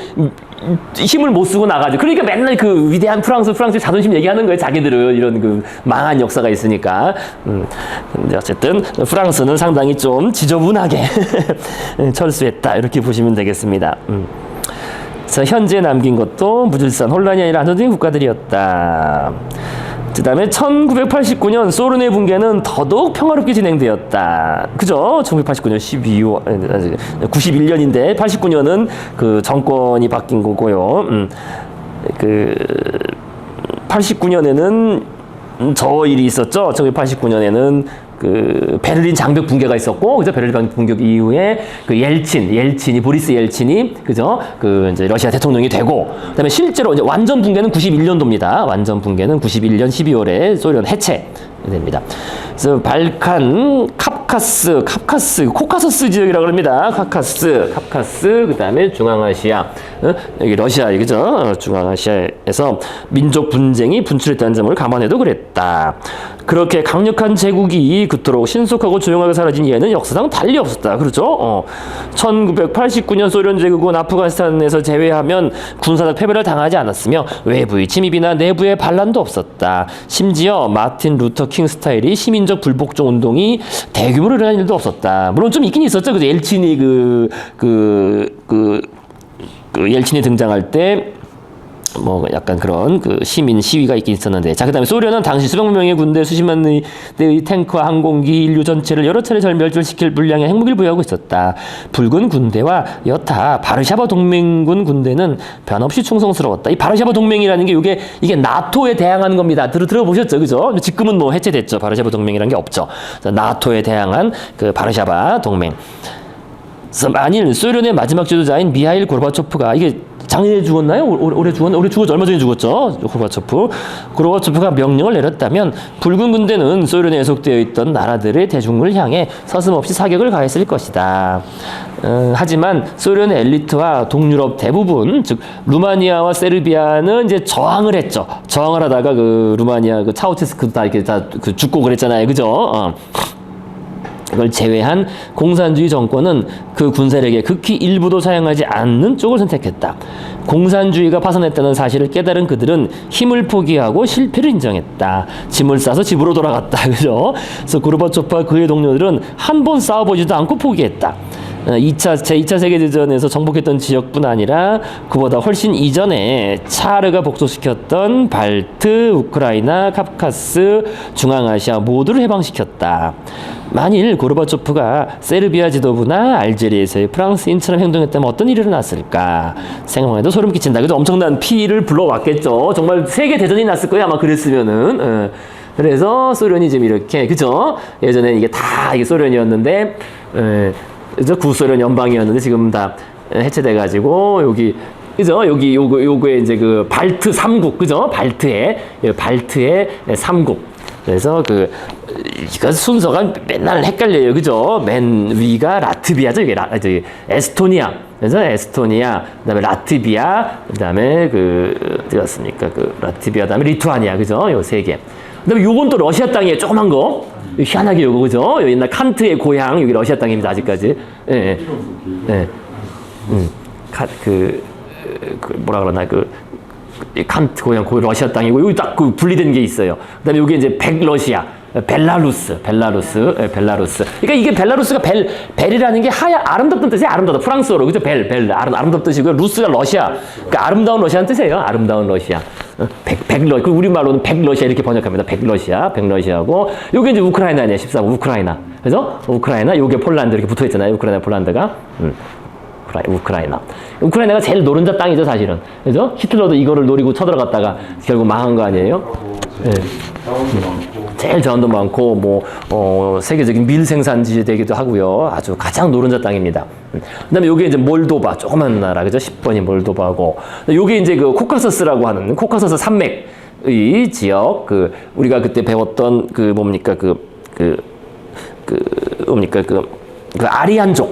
[SPEAKER 1] 힘을 못 쓰고 나가죠. 그러니까 맨날 그 위대한 프랑스의 자존심 얘기하는 거예요. 자기들은 이런 그 망한 역사가 있으니까. 근데 어쨌든 프랑스는 상당히 좀 지저분하게 철수했다. 이렇게 보시면 되겠습니다. 그래서 현재 남긴 것도 무질서한 혼란이 아니라 안정적인 국가들이었다. 그 다음에 1989년 소련의 붕괴는 더더욱 평화롭게 진행되었다. 그죠? 1989년 91년인데 89년은 그 정권이 바뀐 거고요. 89년에는 저 일이 있었죠. 1989년에는 그 베를린 장벽 붕괴가 있었고, 그죠? 베를린 장벽 붕괴 이후에 그 보리스 옐친이, 그죠? 그 이제 러시아 대통령이 되고, 그다음에 실제로 이제 완전 붕괴는 91년도입니다. 완전 붕괴는 91년 12월에 소련 해체됩니다. 그래서 발칸, 코카서스 지역이라고 합니다. 카카스, 그다음에 중앙아시아, 여기 러시아, 그죠? 중앙아시아에서 민족 분쟁이 분출했다는 점을 감안해도 그랬다. 그렇게 강력한 제국이 그토록 신속하고 조용하게 사라진 이유는 역사상 달리 없었다. 그렇죠? 1989년 소련 제국은 아프가니스탄에서 제외하면 군사적 패배를 당하지 않았으며 외부의 침입이나 내부의 반란도 없었다. 심지어 마틴 루터 킹 스타일이 시민적 불복종 운동이 대규모로 일어난 일도 없었다. 물론 좀 있긴 있었죠. 그래서 옐친이 옐친이 등장할 때 뭐 약간 그런 그 시민 시위가 있긴 있었는데, 자 그다음에 소련은 당시 수백 명의 군대, 수십만 대의 탱크와 항공기, 인류 전체를 여러 차례 멸절시킬 분량의 핵무기를 보유하고 있었다. 붉은 군대와 여타 바르샤바 동맹군 군대는 변함없이 충성스러웠다. 이 바르샤바 동맹이라는 게 이게 나토에 대항하는 겁니다. 들어보셨죠, 그죠? 지금은 뭐 해체됐죠. 바르샤바 동맹이라는 게 없죠. 자, 나토에 대항한 그 바르샤바 동맹. 만일 소련의 마지막 지도자인 미하일 고르바초프가, 이게 작년에 죽었나요? 올해 죽었죠. 얼마 전에 죽었죠. 고르바초프가 명령을 내렸다면 붉은 군대는 소련에 예속되어 있던 나라들의 대중을 향해 서슴없이 사격을 가했을 것이다. 하지만 소련의 엘리트와 동유럽 대부분, 즉 루마니아와 세르비아는 이제 저항을 했죠. 저항을 하다가 그 루마니아 그 차우체스크 다 이렇게 다 그 죽고 그랬잖아요. 그죠? 이걸 제외한 공산주의 정권은 그 군사력의 극히 일부도 사용하지 않는 쪽을 선택했다. 공산주의가 파산했다는 사실을 깨달은 그들은 힘을 포기하고 실패를 인정했다. 짐을 싸서 집으로 돌아갔다. 그죠? 그래서 고르바초프와 그의 동료들은 한 번 싸워보지도 않고 포기했다. 제2차 세계대전에서 정복했던 지역뿐 아니라 그보다 훨씬 이전에 차르가 복소시켰던 발트, 우크라이나, 카프카스, 중앙아시아 모두를 해방시켰다. 만일 고르바초프가 세르비아 지도부나 알제리에서의 프랑스인처럼 행동했다면 어떤 일이 일어났을까? 생각만 해도 소름 끼친다. 그죠? 엄청난 피를 불러왔겠죠. 정말 세계대전이 났을 거예요. 아마 그랬으면은. 그래서 소련이 지금 이렇게, 그죠? 예전에 이게 다 이게 소련이었는데, 그죠? 구소련 연방이었는데 지금 다 해체돼가지고 여기, 그죠? 요거에 이제 그 발트 3국, 그죠? 발트의 3국. 그래서 이거 순서가 맨날 헷갈려요. 그죠? 맨 위가 라트비아죠. 이게 에스토니아. 그래서 에스토니아, 그다음에 라트비아, 그다음에 어디였습니까? 라트비아, 그다음에 리투아니아. 그죠? 요 세 개. 그다음에 요건 또 러시아 땅이에요. 조그만 거. 희한하게 요거, 그죠? 옛날 칸트의 고향, 여기 러시아 땅입니다. 아직까지. 예. 예. 뭐라 그러나, 칸트 고향, 러시아 땅이고, 여기 딱 분리된 게 있어요. 그 다음에 여기 이제 백러시아, 벨라루스. 그러니까 이게 벨라루스가 벨이라는 게 아름답다는 뜻이에요. 아름답다. 프랑스어로. 그죠? 아름답다는 뜻이고요. 루스가 러시아. 그러니까 아름다운 러시아는 뜻이에요. 아름다운 러시아. 그 우리말로는 백러시아 이렇게 번역합니다. 백러시아고, 요게 이제 우크라이나 아니에요. 14번. 우크라이나. 그죠? 우크라이나, 요게 폴란드 이렇게 붙어 있잖아요. 우크라이나, 폴란드가. 우크라이나가 제일 노른자 땅이죠, 사실은. 그죠? 히틀러도 이거를 노리고 쳐들어갔다가 결국 망한 거 아니에요? 네. 제일 자원도 많고, 세계적인 밀 생산지 되기도 하고요. 아주 가장 노른자 땅입니다. 그 다음에 요게 이제 몰도바, 조그만 나라, 그죠? 10번이 몰도바고. 요게 이제 코카서스라고 하는, 코카서스 산맥의 지역, 우리가 그때 배웠던,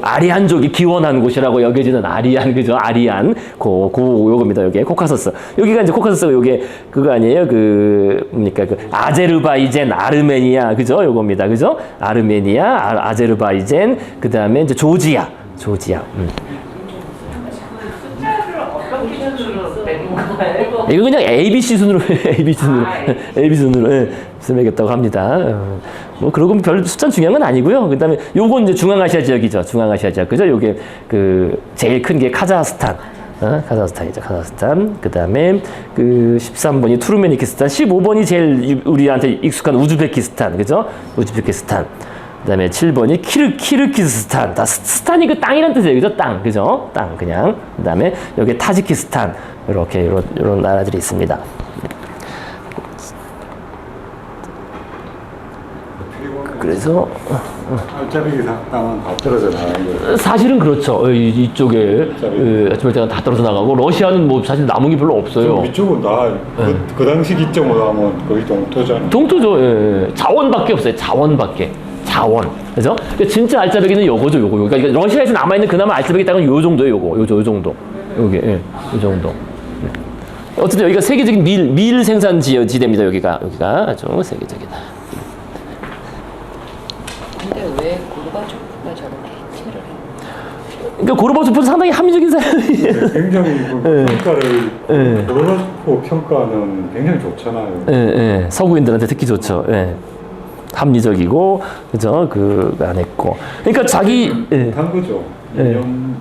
[SPEAKER 1] 아리안족이 기원한 곳이라고 여겨지는 그죠? 아리안, 요겁니다. 여기 코카서스. 여기가 이제 코카서스가 요게 그거 아니에요? 아제르바이젠, 아르메니아, 그죠? 요겁니다. 그죠? 아르메니아, 아제르바이젠, 그 다음에 이제 조지아.
[SPEAKER 5] 숫자를 어떤 기준으로 내는 거예요?
[SPEAKER 1] 이거 그냥 ABC 순으로 쓰매겠다고 합니다. 그러고 별 숫자는 중요한 건 아니고요. 그 다음에 요건 이제 중앙아시아 지역이죠. 그죠? 요게 제일 큰 게 카자흐스탄. 카자흐스탄이죠. 그 다음에 13번이 투르메니키스탄, 15번이 제일 우리한테 익숙한 우즈베키스탄. 그죠? 우즈베키스탄. 그 다음에 7번이 키르기스스탄. 다 스탄이 땅이란 뜻이에요. 그죠? 땅. 그죠? 땅, 그냥. 그 다음에 여기 타지키스탄. 이런 나라들이 있습니다. 그래서
[SPEAKER 4] 알짜배기 땅은 다 떨어져 나가는 거예요.
[SPEAKER 1] 사실은 그렇죠. 이쪽에 아침에 다 떨어져 나가고, 러시아는 사실 남은 게 별로 없어요.
[SPEAKER 4] 위쪽은 다 그 당시 기점으로 하면 거의 동토잖아요.
[SPEAKER 1] 동토죠. 예. 자원밖에 없어요. 자원. 그죠? 그러니까 진짜 알짜배기는 요거죠. 요거. 그러니까 러시아에서 남아있는 그나마 알짜배기 땅은 요 정도예요. 요 정도. 요게, 요 정도. 어쨌든 여기가 세계적인 밀 생산 지대입니다. 여기가 아주 세계적이다.
[SPEAKER 6] 근데 왜 고르바초프가 저렇게 해체를 해요?
[SPEAKER 1] 그러니까 고르바초프는 상당히 합리적인 사람이에요.
[SPEAKER 4] 굉장히 평가를 고르바초프 평가는 굉장히 좋잖아요.
[SPEAKER 1] 서구인들한테 특히 좋죠. 합리적이고, 그죠? 안 했고. 그러니까 자기
[SPEAKER 4] 한 거죠.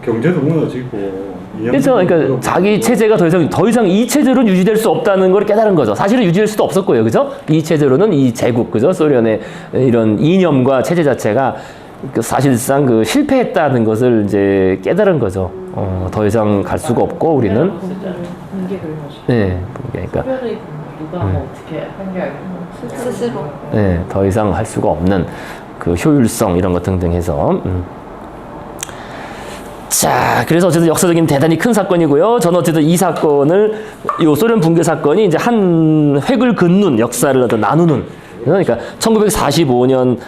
[SPEAKER 4] 경제도 무너지고
[SPEAKER 1] 그렇죠. 그러니까 자기 체제가 더 이상 이 체제로는 유지될 수 없다는 걸 깨달은 거죠. 사실은 유지될 수도 없었고요, 그죠? 이 체제로는 이 제국, 그죠? 소련의 이런 이념과 체제 자체가 사실상 실패했다는 것을 이제 깨달은 거죠. 더 이상 갈 수가 없고 우리는
[SPEAKER 2] 붕괴를 하죠.
[SPEAKER 1] 네, 그러니까
[SPEAKER 5] 특별히 누가 뭐 어떻게 한 게 아니고
[SPEAKER 6] 스스로.
[SPEAKER 1] 네, 더 이상 할 수가 없는 그 효율성 이런 것 등등 해서. 자, 그래서 어쨌든 역사적인 대단히 큰 사건이고요. 저는 어쨌든 이 사건을, 요 소련 붕괴 사건이 이제 한 획을 긋는 역사를 어떤 나누는. 그러니까 1945년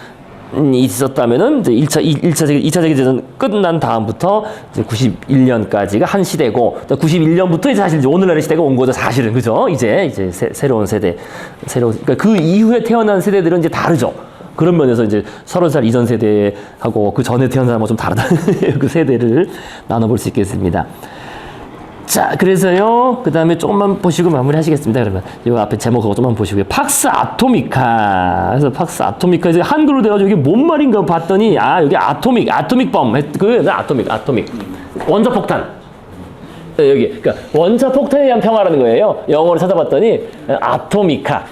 [SPEAKER 1] 있었다면은 이제 2차 세계대전 끝난 다음부터 이제 91년까지가 한 시대고, 91년부터 이제 사실 이제 오늘날의 시대가 온 거죠, 사실은. 그죠? 이제 새로운 세대, 그러니까 그 이후에 태어난 세대들은 이제 다르죠. 그런 면에서 이제 30살 이전 세대하고 그 전에 태어난 사람하고 좀 다르다는 그 세대를 나눠볼 수 있겠습니다. 자, 그래서요, 그 다음에 조금만 보시고 마무리 하시겠습니다. 그러면 이 앞에 제목하고 조금만 보시고요. 팍스 아토미카. 그래서 팍스 아토미카. 이제 한글로 돼가지고 이게 뭔 말인가 봤더니, 여기 아토믹 범. 아토믹. 원자폭탄. 여기. 그러니까 원자폭탄에 대한 평화라는 거예요. 영어로 찾아봤더니, 아토미카.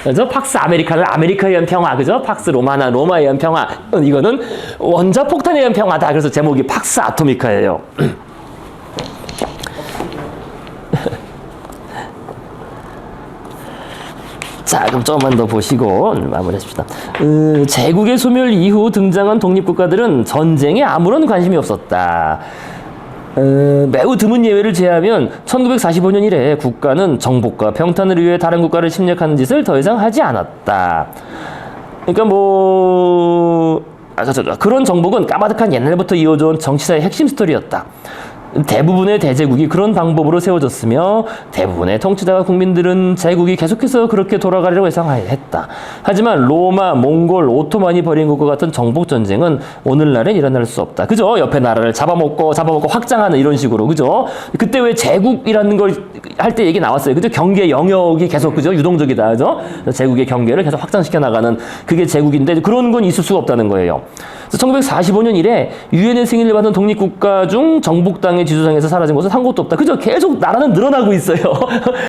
[SPEAKER 1] 그래서 팍스 아메리카는 아메리카에 의한 평화, 그죠? 팍스 로마에 의한 평화. 이거는 원자폭탄에 의한 평화다. 그래서 제목이 팍스 아토미카예요. 자, 그럼 조금만 더 보시고 마무리하십시다. 제국의 소멸 이후 등장한 독립국가들은 전쟁에 아무런 관심이 없었다. 매우 드문 예외를 제외하면 1945년 이래 국가는 정복과 평탄을 위해 다른 국가를 침략하는 짓을 더 이상 하지 않았다. 그러니까 그런 정복은 까마득한 옛날부터 이어져온 정치사의 핵심 스토리였다. 대부분의 대제국이 그런 방법으로 세워졌으며 대부분의 통치자와 국민들은 제국이 계속해서 그렇게 돌아가려고 예상했다. 하지만 로마, 몽골, 오토만이 벌인 것과 같은 정복 전쟁은 오늘날엔 일어날 수 없다. 그죠? 옆에 나라를 잡아먹고 확장하는 이런 식으로. 그죠? 그때 왜 제국이라는 걸 할 때 얘기 나왔어요. 그죠? 경계 영역이 계속, 그죠? 유동적이다. 그죠? 제국의 경계를 계속 확장시켜 나가는 그게 제국인데 그런 건 있을 수가 없다는 거예요. 1945년 이래 유엔의 승인을 받은 독립국가 중 정복당의 지도상에서 사라진 것은 한 곳도 없다. 그죠? 계속 나라는 늘어나고 있어요.